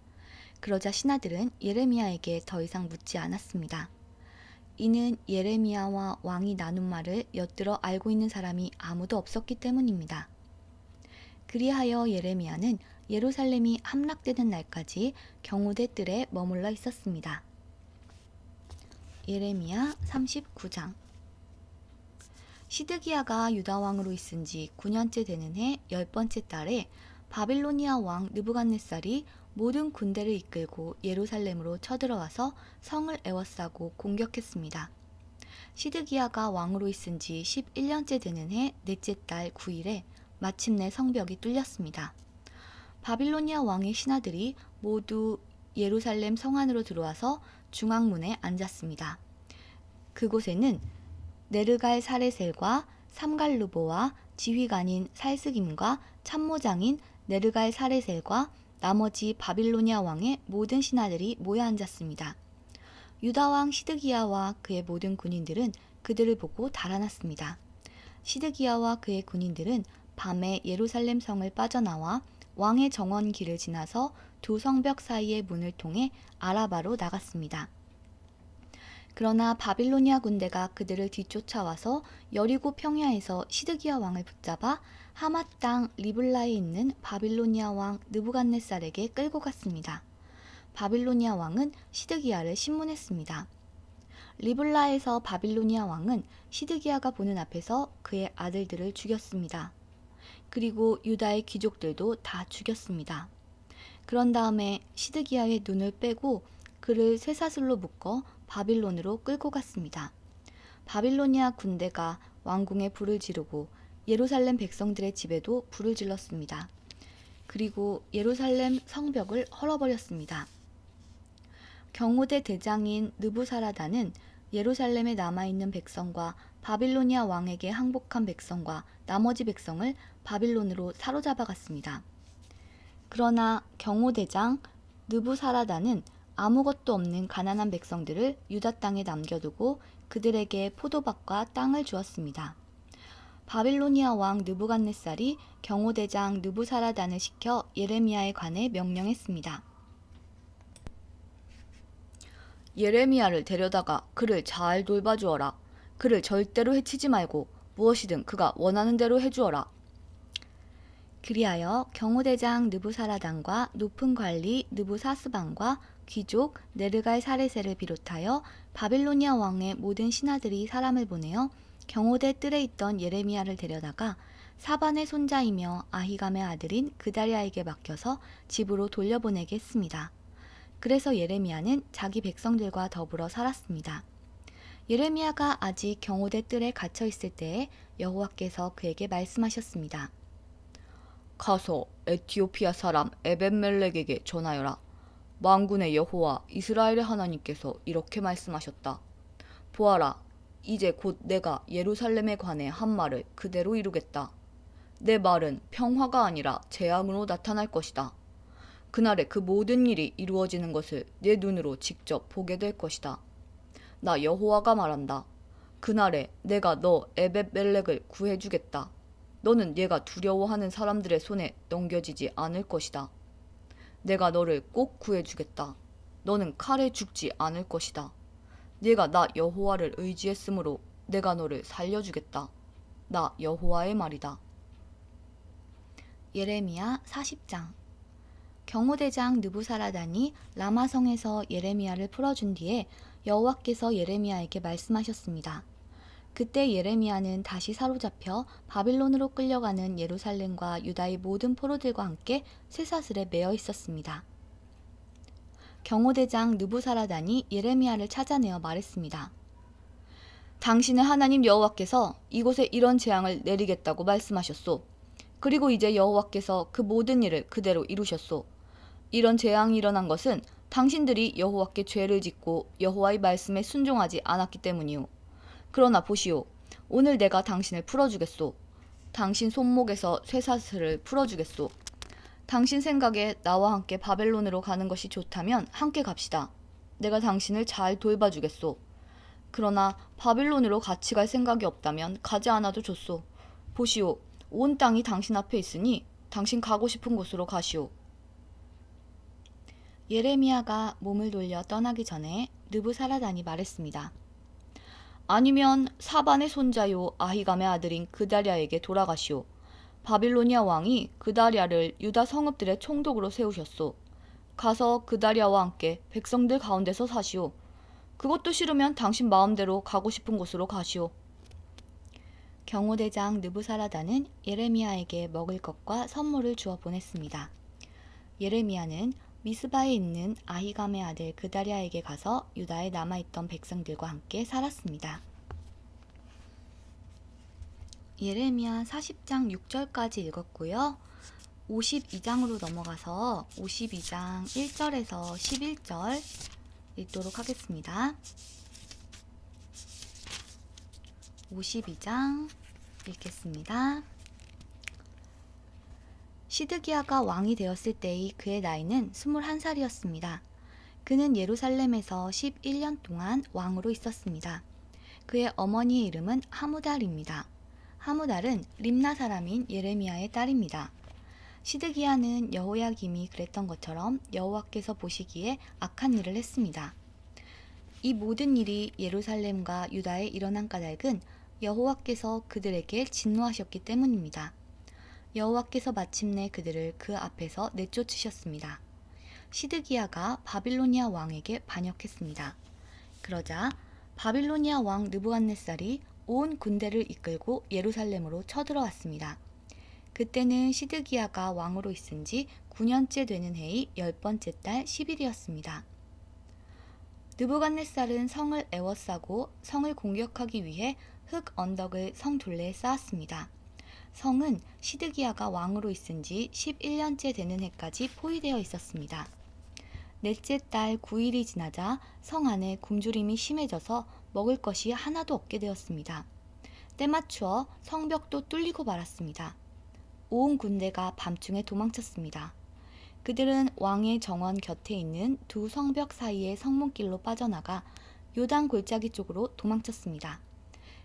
그러자 신하들은 예레미야에게 더 이상 묻지 않았습니다. 이는 예레미야와 왕이 나눈 말을 엿들어 알고 있는 사람이 아무도 없었기 때문입니다. 그리하여 예레미야는 예루살렘이 함락되는 날까지 경호대 뜰에 머물러 있었습니다. 예레미야 39장. 시드기야가 유다 왕으로 있은 지 9년째 되는 해 10번째 달에 바빌로니아 왕 느부갓네살이 모든 군대를 이끌고 예루살렘으로 쳐들어와서 성을 에워싸고 공격했습니다. 시드기야가 왕으로 있은 지 11년째 되는 해 넷째 달 9일에 마침내 성벽이 뚫렸습니다. 바빌로니아 왕의 신하들이 모두 예루살렘 성 안으로 들어와서 중앙문에 앉았습니다. 그곳에는 네르갈 사레셀과 삼갈르보와 지휘관인 살스김과 참모장인 네르갈 사레셀과 나머지 바빌로니아 왕의 모든 신하들이 모여 앉았습니다. 유다 왕 시드기야와 그의 모든 군인들은 그들을 보고 달아났습니다. 시드기야와 그의 군인들은 밤에 예루살렘 성을 빠져나와 왕의 정원 길을 지나서 두 성벽 사이의 문을 통해 아라바로 나갔습니다. 그러나 바빌로니아 군대가 그들을 뒤쫓아와서 여리고 평야에서 시드기야 왕을 붙잡아 하맛 땅 리블라에 있는 바빌로니아 왕 느부갓네살에게 끌고 갔습니다. 바빌로니아 왕은 시드기야를 신문했습니다. 리블라에서 바빌로니아 왕은 시드기야가 보는 앞에서 그의 아들들을 죽였습니다. 그리고 유다의 귀족들도 다 죽였습니다. 그런 다음에 시드기야의 눈을 빼고 그를 쇠사슬로 묶어 바빌론으로 끌고 갔습니다. 바빌로니아 군대가 왕궁에 불을 지르고 예루살렘 백성들의 집에도 불을 질렀습니다. 그리고 예루살렘 성벽을 헐어버렸습니다. 경호대 대장인 느부사라단은 예루살렘에 남아있는 백성과 바빌로니아 왕에게 항복한 백성과 나머지 백성을 바빌론으로 사로잡아갔습니다. 그러나 경호대장 느부사라단은 아무것도 없는 가난한 백성들을 유다 땅에 남겨두고 그들에게 포도밭과 땅을 주었습니다. 바빌로니아 왕 느부갓네살이 경호대장 느부사라단을 시켜 예레미야에 관해 명령했습니다. 예레미야를 데려다가 그를 잘 돌봐주어라. 그를 절대로 해치지 말고 무엇이든 그가 원하는 대로 해주어라. 그리하여 경호대장 느부사라단과 높은 관리 느부사스반과 귀족 네르갈 사레셀을 비롯하여 바빌로니아 왕의 모든 신하들이 사람을 보내어 경호대 뜰에 있던 예레미야를 데려다가 사반의 손자이며 아히감의 아들인 그다리아에게 맡겨서 집으로 돌려보내게 했습니다. 그래서 예레미야는 자기 백성들과 더불어 살았습니다. 예레미야가 아직 경호대 뜰에 갇혀 있을 때에 여호와께서 그에게 말씀하셨습니다. 가서 에티오피아 사람 에벤멜렉에게 전하여라. 만군의 여호와 이스라엘의 하나님께서 이렇게 말씀하셨다. 보아라, 이제 곧 내가 예루살렘에 관해 한 말을 그대로 이루겠다. 내 말은 평화가 아니라 재앙으로 나타날 것이다. 그날에 그 모든 일이 이루어지는 것을 내 눈으로 직접 보게 될 것이다. 나 여호와가 말한다. 그날에 내가 너 에벳멜렉을 구해주겠다. 너는 얘가 두려워하는 사람들의 손에 넘겨지지 않을 것이다. 내가 너를 꼭 구해주겠다. 너는 칼에 죽지 않을 것이다. 네가 나 여호와를 의지했으므로 내가 너를 살려주겠다. 나 여호와의 말이다. 예레미야 40장. 경호대장 느부사라단이 라마성에서 예레미야를 풀어준 뒤에 여호와께서 예레미야에게 말씀하셨습니다. 그때 예레미야는 다시 사로잡혀 바빌론으로 끌려가는 예루살렘과 유다의 모든 포로들과 함께 쇠사슬에 매어 있었습니다. 경호대장 느부사라단이 예레미야를 찾아내어 말했습니다. 당신의 하나님 여호와께서 이곳에 이런 재앙을 내리겠다고 말씀하셨소. 그리고 이제 여호와께서 그 모든 일을 그대로 이루셨소. 이런 재앙이 일어난 것은 당신들이 여호와께 죄를 짓고 여호와의 말씀에 순종하지 않았기 때문이오. 그러나 보시오. 오늘 내가 당신을 풀어주겠소. 당신 손목에서 쇠사슬을 풀어주겠소. 당신 생각에 나와 함께 바벨론으로 가는 것이 좋다면 함께 갑시다. 내가 당신을 잘 돌봐주겠소. 그러나 바빌론으로 같이 갈 생각이 없다면 가지 않아도 좋소. 보시오. 온 땅이 당신 앞에 있으니 당신 가고 싶은 곳으로 가시오. 예레미야가 몸을 돌려 떠나기 전에 느부사라단이 말했습니다. 아니면 사반의 손자요 아히감의 아들인 그다랴에게 돌아가시오. 바빌로니아 왕이 그다랴를 유다 성읍들의 총독으로 세우셨소. 가서 그다랴와 함께 백성들 가운데서 사시오. 그것도 싫으면 당신 마음대로 가고 싶은 곳으로 가시오. 경호대장 느부사라단은 예레미야에게 먹을 것과 선물을 주어 보냈습니다. 예레미야는 미스바에 있는 아히감의 아들 그다랴에게 가서 유다에 남아있던 백성들과 함께 살았습니다. 예레미야 40장 6절까지 읽었고요. 52장으로 넘어가서 52장 1절에서 11절 읽도록 하겠습니다. 52장 읽겠습니다. 시드기야가 왕이 되었을 때의 그의 나이는 21살이었습니다. 그는 예루살렘에서 11년 동안 왕으로 있었습니다. 그의 어머니의 이름은 하무달입니다. 하무달은 림나 사람인 예레미야의 딸입니다. 시드기야는 여호야김이 그랬던 것처럼 여호와께서 보시기에 악한 일을 했습니다. 이 모든 일이 예루살렘과 유다에 일어난 까닭은 여호와께서 그들에게 진노하셨기 때문입니다. 여호와께서 마침내 그들을 그 앞에서 내쫓으셨습니다. 시드기야가 바빌로니아 왕에게 반역했습니다. 그러자 바빌로니아 왕 느부갓네살이 온 군대를 이끌고 예루살렘으로 쳐들어왔습니다. 그때는 시드기야가 왕으로 있은 지 9년째 되는 해의 10번째 달 10일이었습니다. 느부갓네살은 성을 에워싸고 성을 공격하기 위해 흙 언덕을 성 둘레에 쌓았습니다. 성은 시드기야가 왕으로 있은 지 11년째 되는 해까지 포위되어 있었습니다. 넷째 달 9일이 지나자 성 안에 굶주림이 심해져서 먹을 것이 하나도 없게 되었습니다. 때맞추어 성벽도 뚫리고 말았습니다. 온 군대가 밤중에 도망쳤습니다. 그들은 왕의 정원 곁에 있는 두 성벽 사이의 성문길로 빠져나가 요단 골짜기 쪽으로 도망쳤습니다.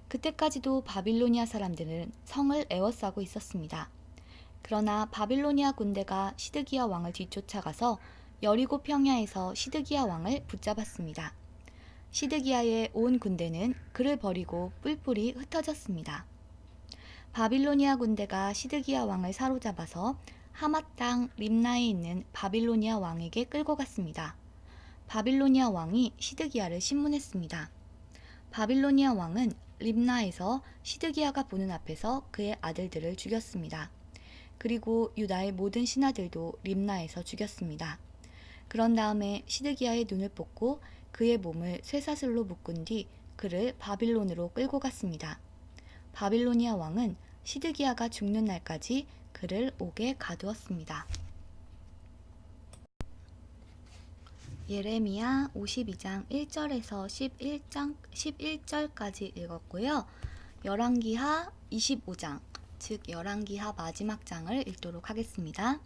그때까지도 바빌로니아 사람들은 성을 에워싸고 있었습니다. 그러나 바빌로니아 군대가 시드기야 왕을 뒤쫓아가서 여리고 평야에서 시드기야 왕을 붙잡았습니다. 시드기야의 온 군대는 그를 버리고 뿔뿔이 흩어졌습니다. 바빌로니아 군대가 시드기야 왕을 사로잡아서 하맛 땅 림나에 있는 바빌로니아 왕에게 끌고 갔습니다. 바빌로니아 왕이 시드기야를 신문했습니다. 바빌로니아 왕은 림나에서 시드기야가 보는 앞에서 그의 아들들을 죽였습니다. 그리고 유다의 모든 신하들도 림나에서 죽였습니다. 그런 다음에 시드기야의 눈을 뽑고 그의 몸을 쇠사슬로 묶은 뒤 그를 바빌론으로 끌고 갔습니다. 바빌로니아 왕은 시드기야가 죽는 날까지 그를 옥에 가두었습니다. 예레미야 52장 1절에서 11절까지 읽었고요. 열왕기하 25장, 즉 열왕기하 마지막 장을 읽도록 하겠습니다.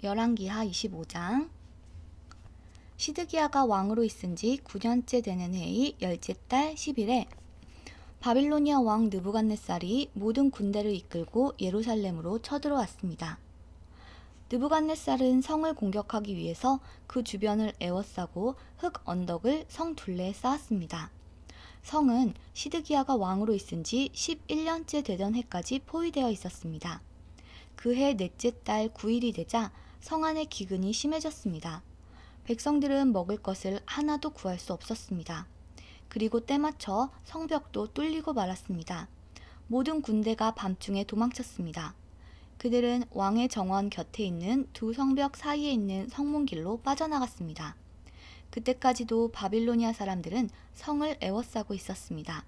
열왕기하 25장. 시드기야가 왕으로 있은 지 9년째 되는 해의 열째 달 10일에 바빌로니아 왕 느부갓네살이 모든 군대를 이끌고 예루살렘으로 쳐들어왔습니다. 느부갓네살은 성을 공격하기 위해서 그 주변을 에워싸고 흙 언덕을 성 둘레에 쌓았습니다. 성은 시드기야가 왕으로 있은 지 11년째 되던 해까지 포위되어 있었습니다. 그 해 넷째 달 9일이 되자 성 안의 기근이 심해졌습니다. 백성들은 먹을 것을 하나도 구할 수 없었습니다. 그리고 때맞춰 성벽도 뚫리고 말았습니다. 모든 군대가 밤중에 도망쳤습니다. 그들은 왕의 정원 곁에 있는 두 성벽 사이에 있는 성문길로 빠져나갔습니다. 그때까지도 바빌로니아 사람들은 성을 에워싸고 있었습니다.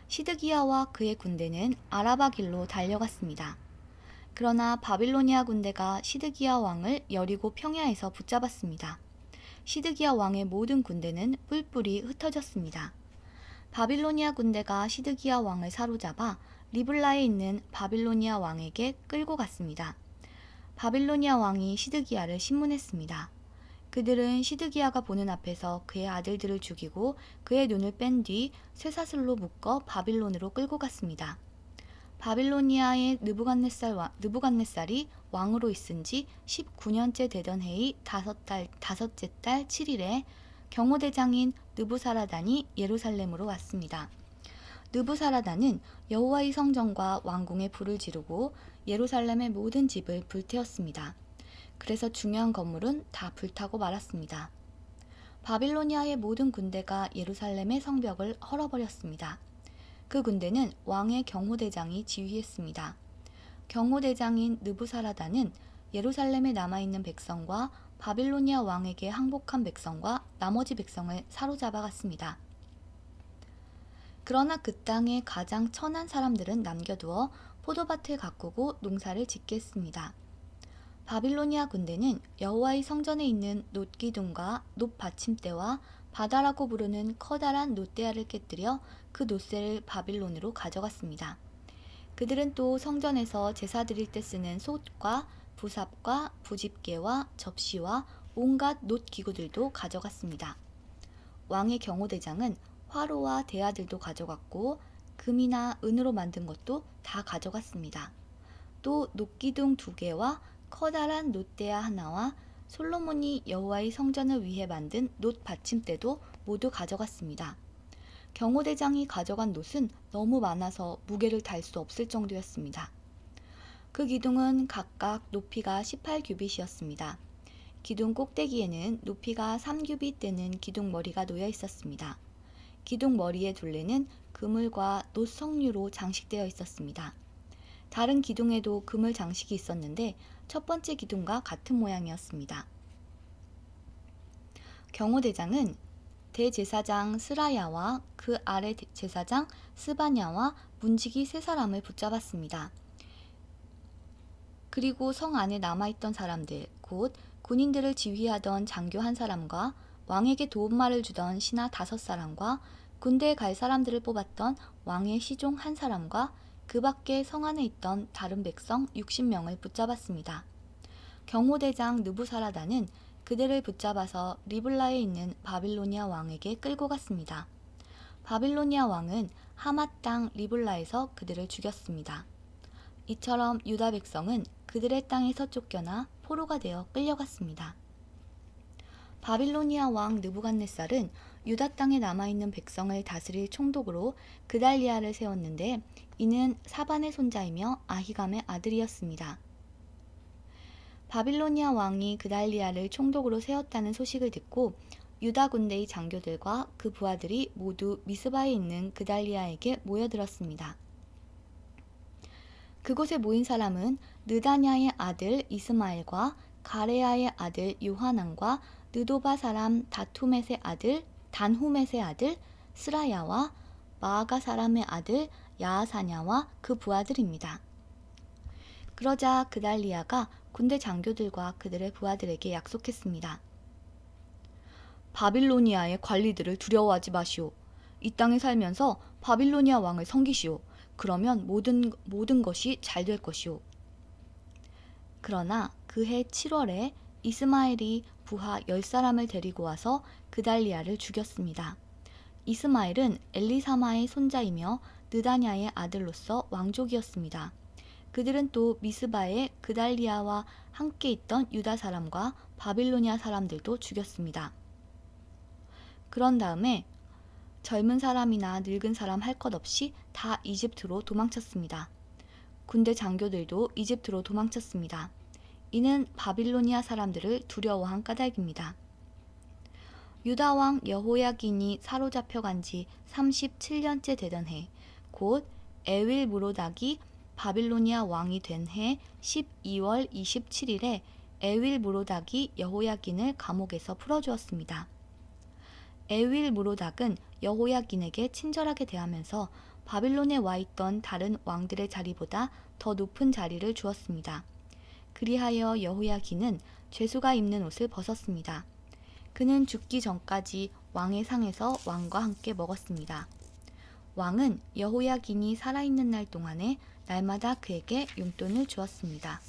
시드기야와 그의 군대는 아라바 길로 달려갔습니다. 그러나 바빌로니아 군대가 시드기야 왕을 여리고 평야에서 붙잡았습니다. 시드기야 왕의 모든 군대는 뿔뿔이 흩어졌습니다. 바빌로니아 군대가 시드기야 왕을 사로잡아 리블라에 있는 바빌로니아 왕에게 끌고 갔습니다. 바빌로니아 왕이 시드기야를 신문했습니다. 그들은 시드기야가 보는 앞에서 그의 아들들을 죽이고 그의 눈을 뺀 뒤 쇠사슬로 묶어 바빌론으로 끌고 갔습니다. 바빌로니아의 느부갓네살이 왕으로 있은 지 19년째 되던 해의 다섯째 달 7일에 경호대장인 느부사라단이 예루살렘으로 왔습니다. 느부사라단은 여호와의 성전과 왕궁에 불을 지르고 예루살렘의 모든 집을 불태웠습니다. 그래서 중요한 건물은 다 불타고 말았습니다. 바빌로니아의 모든 군대가 예루살렘의 성벽을 헐어버렸습니다. 그 군대는 왕의 경호대장이 지휘했습니다. 경호대장인 느부사라단은 예루살렘에 남아있는 백성과 바빌로니아 왕에게 항복한 백성과 나머지 백성을 사로잡아 갔습니다. 그러나 그 땅의 가장 천한 사람들은 남겨두어 포도밭을 가꾸고 농사를 짓게 했습니다. 바빌로니아 군대는 여호와의 성전에 있는 놋기둥과 놋받침대와 바다라고 부르는 커다란 놋대야를 깨뜨려 그 놋새를 바빌론으로 가져갔습니다. 그들은 또 성전에서 제사 드릴 때 쓰는 솥과 부삽과 부집개와 접시와 온갖 놋기구들도 가져갔습니다. 왕의 경호대장은 화로와 대야들도 가져갔고 금이나 은으로 만든 것도 다 가져갔습니다. 또 놋기둥 2개와 커다란 놋대야 하나와 솔로몬이 여호와의 성전을 위해 만든 놋 받침대도 모두 가져갔습니다. 경호대장이 가져간 놋은 너무 많아서 무게를 달 수 없을 정도였습니다. 그 기둥은 각각 높이가 18규빗이었습니다. 기둥 꼭대기에는 높이가 3규빗 되는 기둥 머리가 놓여 있었습니다. 기둥 머리의 둘레는 그물과 놋 석류로 장식되어 있었습니다. 다른 기둥에도 그물 장식이 있었는데 첫 번째 기둥과 같은 모양이었습니다. 경호대장은 대제사장 스라야와 그 아래 제사장 스바냐와 문지기 3사람을 붙잡았습니다. 그리고 성 안에 남아있던 사람들, 곧 군인들을 지휘하던 장교 1사람과 왕에게 도움말을 주던 신하 5사람과 군대에 갈 사람들을 뽑았던 왕의 시종 1사람과 그 밖에 성 안에 있던 다른 백성 60명을 붙잡았습니다. 경호대장 느부사라단은 그들을 붙잡아서 리블라에 있는 바빌로니아 왕에게 끌고 갔습니다. 바빌로니아 왕은 하맛 땅 리블라에서 그들을 죽였습니다. 이처럼 유다 백성은 그들의 땅에서 쫓겨나 포로가 되어 끌려갔습니다. 바빌로니아 왕 느부갓네살은 유다 땅에 남아있는 백성을 다스릴 총독으로 그달리아를 세웠는데 이는 사반의 손자이며 아히감의 아들이었습니다. 바빌로니아 왕이 그달리아를 총독으로 세웠다는 소식을 듣고 유다 군대의 장교들과 그 부하들이 모두 미스바에 있는 그달리아에게 모여들었습니다. 그곳에 모인 사람은 느다냐의 아들 이스마엘과 가레야의 아들 요하난과 느도바 사람 단후멧의 아들 스라야와 마아가 사람의 아들 야하사냐와 그 부하들입니다. 그러자 그달리아가 군대 장교들과 그들의 부하들에게 약속했습니다. 바빌로니아의 관리들을 두려워하지 마시오. 이 땅에 살면서 바빌로니아 왕을 섬기시오. 그러면 모든 것이 잘 될 것이오. 그러나 그해 7월에 이스마엘이 부하 10사람을 데리고 와서 그달리아를 죽였습니다. 이스마엘은 엘리사마의 손자이며 느다냐의 아들로서 왕족이었습니다. 그들은 또 미스바에 그달리아와 함께 있던 유다 사람과 바빌로니아 사람들도 죽였습니다. 그런 다음에 젊은 사람이나 늙은 사람 할 것 없이 다 이집트로 도망쳤습니다. 군대 장교들도 이집트로 도망쳤습니다. 이는 바빌로니아 사람들을 두려워한 까닭입니다. 유다 왕 여호야긴이 사로잡혀간 지 37년째 되던 해, 곧 에윌 무로닥이 바빌로니아 왕이 된 해 12월 27일에 에윌 무로닥이 여호야긴을 감옥에서 풀어주었습니다. 에윌 무로닥은 여호야긴에게 친절하게 대하면서 바빌론에 와 있던 다른 왕들의 자리보다 더 높은 자리를 주었습니다. 그리하여 여호야긴은 죄수가 입는 옷을 벗었습니다. 그는 죽기 전까지 왕의 상에서 왕과 함께 먹었습니다. 왕은 여호야긴이 살아있는 날 동안에 날마다 그에게 용돈을 주었습니다.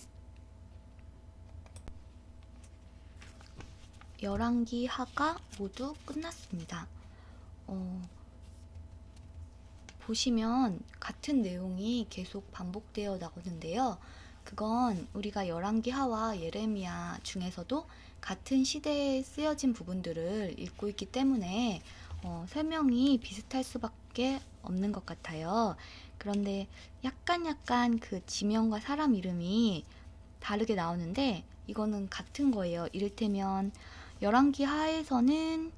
열왕기 하가 모두 끝났습니다. 보시면 같은 내용이 계속 반복되어 나오는데요. 그건 우리가 열왕기 하와 예레미야 중에서도 같은 시대에 쓰여진 부분들을 읽고 있기 때문에 설명이 비슷할 수밖에 없는 것 같아요. 그런데 약간 그 지명과 사람 이름이 다르게 나오는데 이거는 같은 거예요. 이를테면 열왕기 하에서는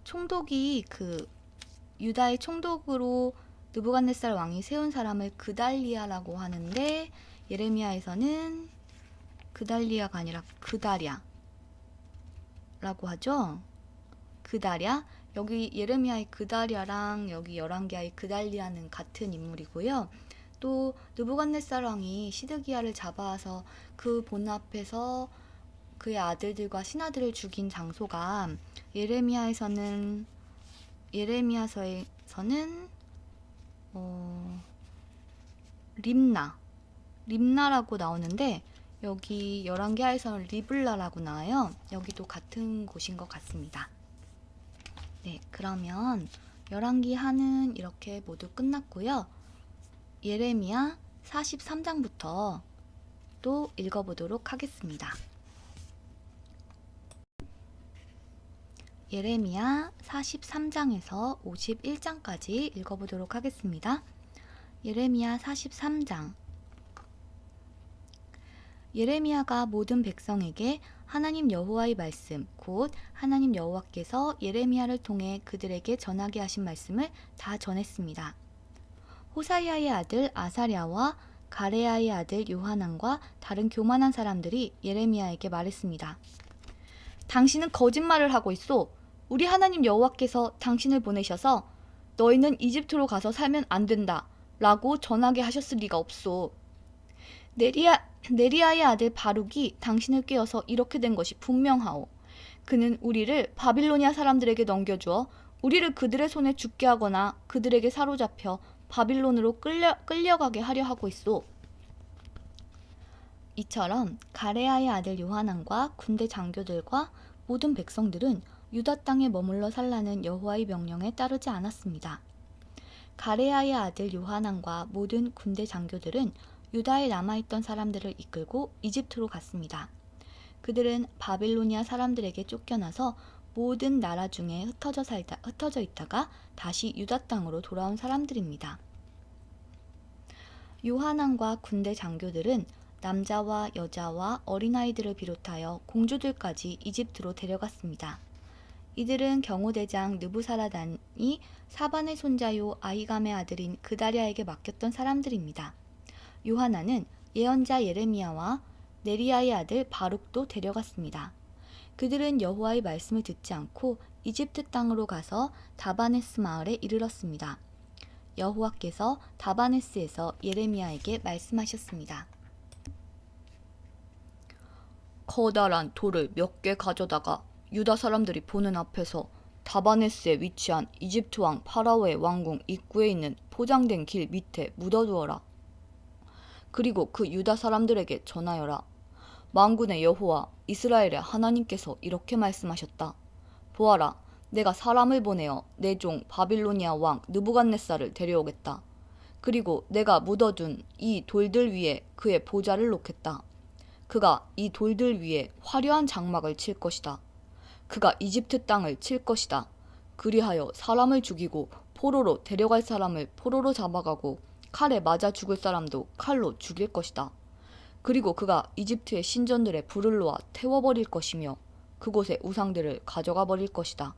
총독이 그 유다의 총독으로 느부갓네살 왕이 세운 사람을 그달리아라고 하는데 예레미야에서는 그달리아가 아니라 그다랴라고 하죠. 그다랴. 여기 예레미야의 그다랴랑 여기 열왕기하의 그달리아는 같은 인물이고요. 또 느부갓네살 왕이 시드기야를 잡아와서 그 본 앞에서 그의 아들들과 신하들을 죽인 장소가 예레미야서에서는 림나라고 나오는데 여기 열왕기하에서는 리블라라고 나와요. 여기도 같은 곳인 것 같습니다. 네, 그러면 열왕기하는 이렇게 모두 끝났고요. 예레미야 43장부터 또 읽어보도록 하겠습니다. 예레미야 43장에서 51장까지 읽어보도록 하겠습니다. 예레미야 43장. 예레미야가 모든 백성에게 하나님 여호와의 말씀, 곧 하나님 여호와께서 예레미야를 통해 그들에게 전하게 하신 말씀을 다 전했습니다. 호사야의 아들 아사랴와 가레야의 아들 요하난과 다른 교만한 사람들이 예레미야에게 말했습니다. 당신은 거짓말을 하고 있소. 우리 하나님 여호와께서 당신을 보내셔서 너희는 이집트로 가서 살면 안 된다 라고 전하게 하셨을 리가 없소. 네리야의 아들 바룩이 당신을 꾀어서 이렇게 된 것이 분명하오. 그는 우리를 바빌로니아 사람들에게 넘겨주어 우리를 그들의 손에 죽게 하거나 그들에게 사로잡혀 바빌론으로 끌려가게 하려 하고 있소. 이처럼 가레야의 아들 요하난과 군대 장교들과 모든 백성들은 유다 땅에 머물러 살라는 여호와의 명령에 따르지 않았습니다. 가레야의 아들 요하난과 모든 군대 장교들은 유다에 남아있던 사람들을 이끌고 이집트로 갔습니다. 그들은 바빌로니아 사람들에게 쫓겨나서 모든 나라 중에 흩어져 있다가 다시 유다 땅으로 돌아온 사람들입니다. 요하난과 군대 장교들은 남자와 여자와 어린아이들을 비롯하여 공주들까지 이집트로 데려갔습니다. 이들은 경호대장 느부사라단이 사반의 손자요 아히감의 아들인 그다랴에게 맡겼던 사람들입니다. 요하난은 예언자 예레미야와 네리야의 아들 바룩도 데려갔습니다. 그들은 여호와의 말씀을 듣지 않고 이집트 땅으로 가서 다바네스 마을에 이르렀습니다. 여호와께서 다바네스에서 예레미야에게 말씀하셨습니다. 커다란 돌을 몇 개 가져다가 유다 사람들이 보는 앞에서 다바네스에 위치한 이집트 왕 파라오의 왕궁 입구에 있는 포장된 길 밑에 묻어두어라. 그리고 그 유다 사람들에게 전하여라. 만군의 여호와 이스라엘의 하나님께서 이렇게 말씀하셨다. 보아라, 내가 사람을 보내어 내 종 바빌로니아 왕 느부갓네살을 데려오겠다. 그리고 내가 묻어둔 이 돌들 위에 그의 보좌를 놓겠다. 그가 이 돌들 위에 화려한 장막을 칠 것이다. 그가 이집트 땅을 칠 것이다. 그리하여 사람을 죽이고 포로로 데려갈 사람을 포로로 잡아가고 칼에 맞아 죽을 사람도 칼로 죽일 것이다. 그리고 그가 이집트의 신전들에 불을 놓아 태워버릴 것이며 그곳의 우상들을 가져가 버릴 것이다.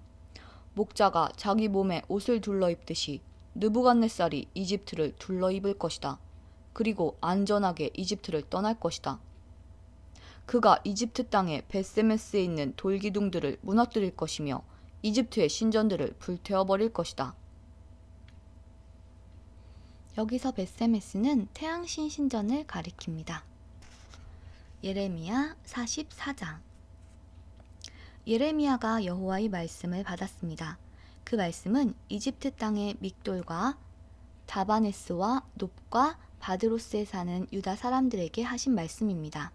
목자가 자기 몸에 옷을 둘러입듯이 느부갓네살이 이집트를 둘러입을 것이다. 그리고 안전하게 이집트를 떠날 것이다. 그가 이집트 땅의 벳세메스에 있는 돌기둥들을 무너뜨릴 것이며 이집트의 신전들을 불태워버릴 것이다. 여기서 벳세메스는 태양신 신전을 가리킵니다. 예레미야 44장. 예레미야가 여호와의 말씀을 받았습니다. 그 말씀은 이집트 땅의 믹돌과 다바네스와 놉과 바드로스에 사는 유다 사람들에게 하신 말씀입니다.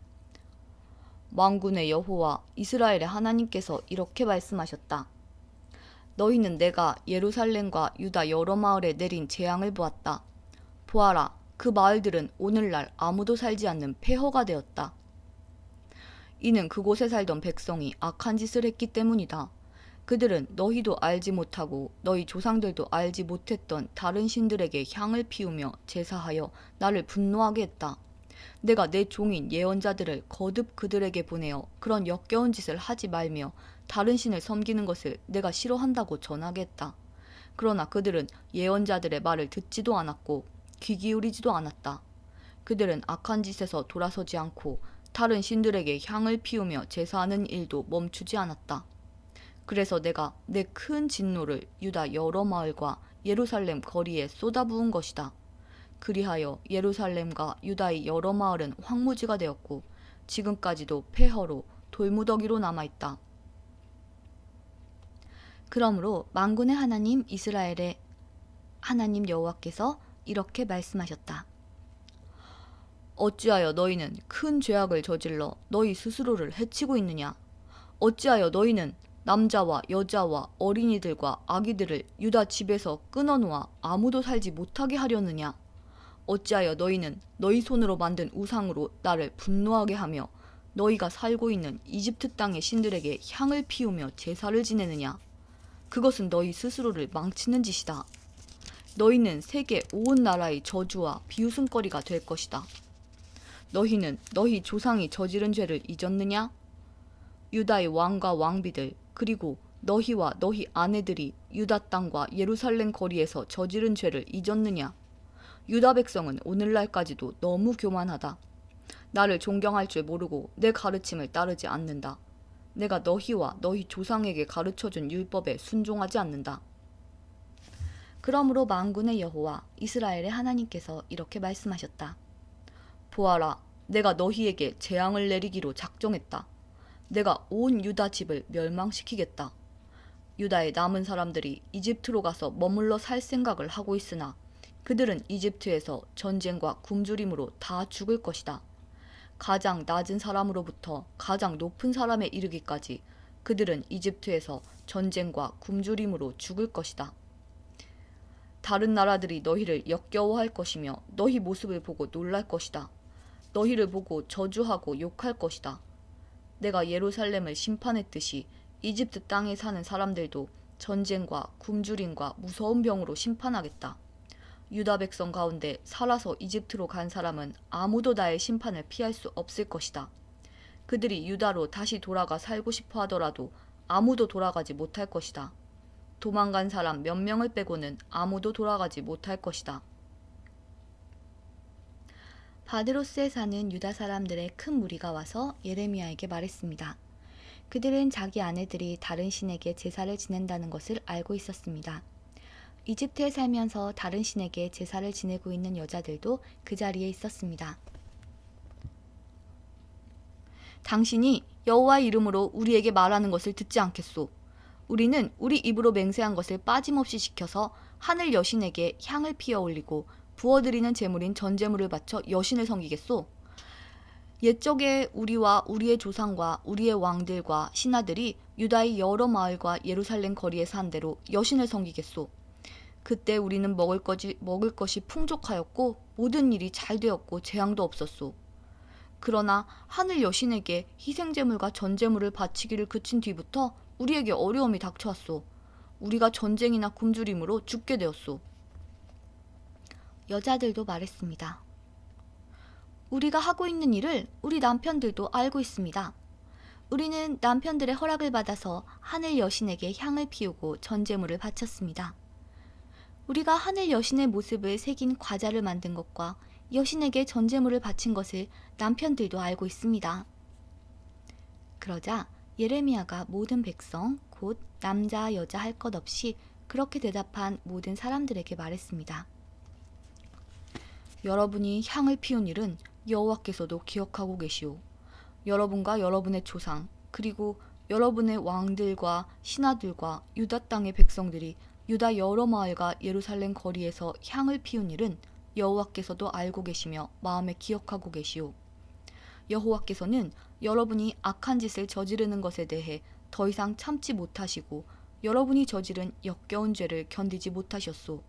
만군의 여호와 이스라엘의 하나님께서 이렇게 말씀하셨다. 너희는 내가 예루살렘과 유다 여러 마을에 내린 재앙을 보았다. 보아라, 그 마을들은 오늘날 아무도 살지 않는 폐허가 되었다. 이는 그곳에 살던 백성이 악한 짓을 했기 때문이다. 그들은 너희도 알지 못하고 너희 조상들도 알지 못했던 다른 신들에게 향을 피우며 제사하여 나를 분노하게 했다. 내가 내 종인 예언자들을 거듭 그들에게 보내어 그런 역겨운 짓을 하지 말며 다른 신을 섬기는 것을 내가 싫어한다고 전하게 했다. 그러나 그들은 예언자들의 말을 듣지도 않았고 귀 기울이지도 않았다. 그들은 악한 짓에서 돌아서지 않고 다른 신들에게 향을 피우며 제사하는 일도 멈추지 않았다. 그래서 내가 내 큰 진노를 유다 여러 마을과 예루살렘 거리에 쏟아부은 것이다. 그리하여 예루살렘과 유다의 여러 마을은 황무지가 되었고 지금까지도 폐허로 돌무더기로 남아있다. 그러므로 만군의 하나님 이스라엘의 하나님 여호와께서 이렇게 말씀하셨다. 어찌하여 너희는 큰 죄악을 저질러 너희 스스로를 해치고 있느냐? 어찌하여 너희는 남자와 여자와 어린이들과 아기들을 유다 집에서 끊어놓아 아무도 살지 못하게 하려느냐? 어찌하여 너희는 너희 손으로 만든 우상으로 나를 분노하게 하며 너희가 살고 있는 이집트 땅의 신들에게 향을 피우며 제사를 지내느냐? 그것은 너희 스스로를 망치는 짓이다. 너희는 세계 온 나라의 저주와 비웃음거리가 될 것이다. 너희는 너희 조상이 저지른 죄를 잊었느냐? 유다의 왕과 왕비들 그리고 너희와 너희 아내들이 유다 땅과 예루살렘 거리에서 저지른 죄를 잊었느냐? 유다 백성은 오늘날까지도 너무 교만하다. 나를 존경할 줄 모르고 내 가르침을 따르지 않는다. 내가 너희와 너희 조상에게 가르쳐준 율법에 순종하지 않는다. 그러므로 만군의 여호와 이스라엘의 하나님께서 이렇게 말씀하셨다. 보아라, 내가 너희에게 재앙을 내리기로 작정했다. 내가 온 유다 집을 멸망시키겠다. 유다의 남은 사람들이 이집트로 가서 머물러 살 생각을 하고 있으나 그들은 이집트에서 전쟁과 굶주림으로 다 죽을 것이다. 가장 낮은 사람으로부터 가장 높은 사람에 이르기까지 그들은 이집트에서 전쟁과 굶주림으로 죽을 것이다. 다른 나라들이 너희를 역겨워할 것이며 너희 모습을 보고 놀랄 것이다. 너희를 보고 저주하고 욕할 것이다. 내가 예루살렘을 심판했듯이 이집트 땅에 사는 사람들도 전쟁과 굶주림과 무서운 병으로 심판하겠다. 유다 백성 가운데 살아서 이집트로 간 사람은 아무도 나의 심판을 피할 수 없을 것이다. 그들이 유다로 다시 돌아가 살고 싶어 하더라도 아무도 돌아가지 못할 것이다. 도망간 사람 몇 명을 빼고는 아무도 돌아가지 못할 것이다. 바드로스에 사는 유다 사람들의 큰 무리가 와서 예레미야에게 말했습니다. 그들은 자기 아내들이 다른 신에게 제사를 지낸다는 것을 알고 있었습니다. 이집트에 살면서 다른 신에게 제사를 지내고 있는 여자들도 그 자리에 있었습니다. 당신이 여호와의 이름으로 우리에게 말하는 것을 듣지 않겠소. 우리는 우리 입으로 맹세한 것을 빠짐없이 지켜서 하늘 여신에게 향을 피어 올리고 부어드리는 제물인 전제물을 바쳐 여신을 섬기겠소. 옛적에 우리와 우리의 조상과 우리의 왕들과 신하들이 유다의 여러 마을과 예루살렘 거리에 산 대로 여신을 섬기겠소. 그때 우리는 먹을 것이 풍족하였고 모든 일이 잘 되었고 재앙도 없었소. 그러나 하늘 여신에게 희생제물과 전제물을 바치기를 그친 뒤부터 우리에게 어려움이 닥쳐왔소. 우리가 전쟁이나 굶주림으로 죽게 되었소. 여자들도 말했습니다. 우리가 하고 있는 일을 우리 남편들도 알고 있습니다. 우리는 남편들의 허락을 받아서 하늘 여신에게 향을 피우고 전제물을 바쳤습니다. 우리가 하늘 여신의 모습을 새긴 과자를 만든 것과 여신에게 전제물을 바친 것을 남편들도 알고 있습니다. 그러자 예레미야가 모든 백성, 곧 남자, 여자 할 것 없이 그렇게 대답한 모든 사람들에게 말했습니다. 여러분이 향을 피운 일은 여호와께서도 기억하고 계시오. 여러분과 여러분의 조상, 그리고 여러분의 왕들과 신하들과 유다 땅의 백성들이 유다 여러 마을과 예루살렘 거리에서 향을 피운 일은 여호와께서도 알고 계시며 마음에 기억하고 계시오. 여호와께서는 여러분이 악한 짓을 저지르는 것에 대해 더 이상 참지 못하시고 여러분이 저지른 역겨운 죄를 견디지 못하셨소.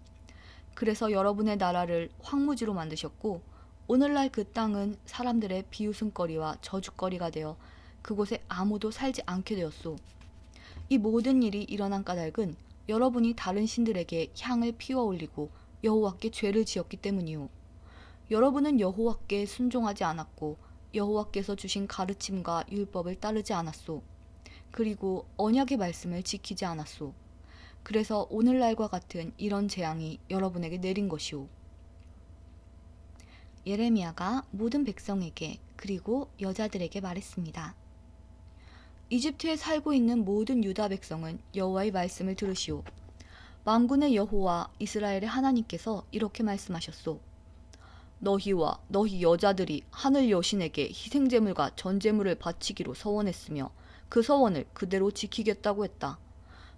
그래서 여러분의 나라를 황무지로 만드셨고 오늘날 그 땅은 사람들의 비웃음거리와 저주거리가 되어 그곳에 아무도 살지 않게 되었소. 이 모든 일이 일어난 까닭은 여러분이 다른 신들에게 향을 피워 올리고 여호와께 죄를 지었기 때문이오. 여러분은 여호와께 순종하지 않았고 여호와께서 주신 가르침과 율법을 따르지 않았소. 그리고 언약의 말씀을 지키지 않았소. 그래서 오늘날과 같은 이런 재앙이 여러분에게 내린 것이오. 예레미야가 모든 백성에게 그리고 여자들에게 말했습니다. 이집트에 살고 있는 모든 유다 백성은 여호와의 말씀을 들으시오. 만군의 여호와 이스라엘의 하나님께서 이렇게 말씀하셨소. 너희와 너희 여자들이 하늘 여신에게 희생제물과 전제물을 바치기로 서원했으며 그 서원을 그대로 지키겠다고 했다.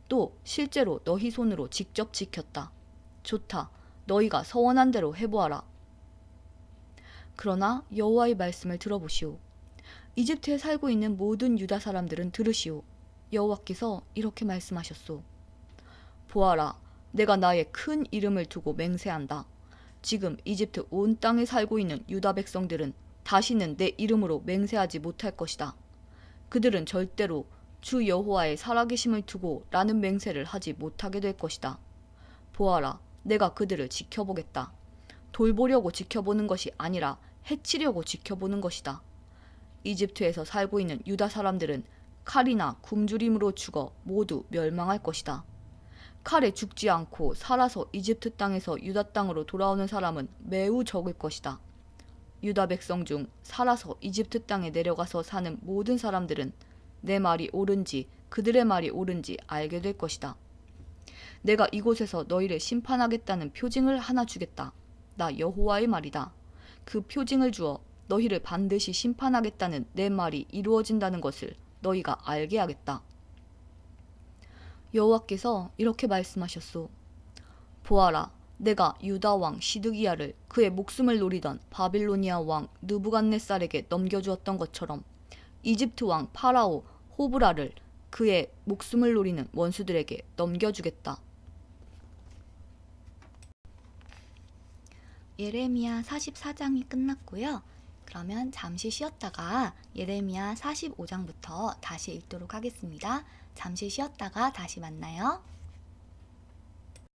또 실제로 너희 손으로 직접 지켰다. 좋다. 너희가 서원한 대로 해보아라. 그러나 여호와의 말씀을 들어보시오. 이집트에 살고 있는 모든 유다 사람들은 들으시오. 여호와께서 이렇게 말씀하셨소. 보아라, 내가 나의 큰 이름을 두고 맹세한다. 지금 이집트 온 땅에 살고 있는 유다 백성들은 다시는 내 이름으로 맹세하지 못할 것이다. 그들은 절대로 주 여호와의 살아계심을 두고 라는 맹세를 하지 못하게 될 것이다. 보아라, 내가 그들을 지켜보겠다. 돌보려고 지켜보는 것이 아니라 해치려고 지켜보는 것이다. 이집트에서 살고 있는 유다 사람들은 칼이나 굶주림으로 죽어 모두 멸망할 것이다. 칼에 죽지 않고 살아서 이집트 땅에서 유다 땅으로 돌아오는 사람은 매우 적을 것이다. 유다 백성 중 살아서 이집트 땅에 내려가서 사는 모든 사람들은 내 말이 옳은지 그들의 말이 옳은지 알게 될 것이다. 내가 이곳에서 너희를 심판하겠다는 표징을 하나 주겠다. 나 여호와의 말이다. 그 표징을 주어 너희를 반드시 심판하겠다는 내 말이 이루어진다는 것을 너희가 알게 하겠다. 여호와께서 이렇게 말씀하셨소. 보아라, 내가 유다 왕 시드기야를 그의 목숨을 노리던 바빌로니아 왕 느부갓네살에게 넘겨주었던 것처럼 이집트 왕 파라오 호브라를 그의 목숨을 노리는 원수들에게 넘겨주겠다. 예레미야 44장이 끝났고요. 그러면 잠시 쉬었다가 예레미야 45장부터 다시 읽도록 하겠습니다. 잠시 쉬었다가 다시 만나요.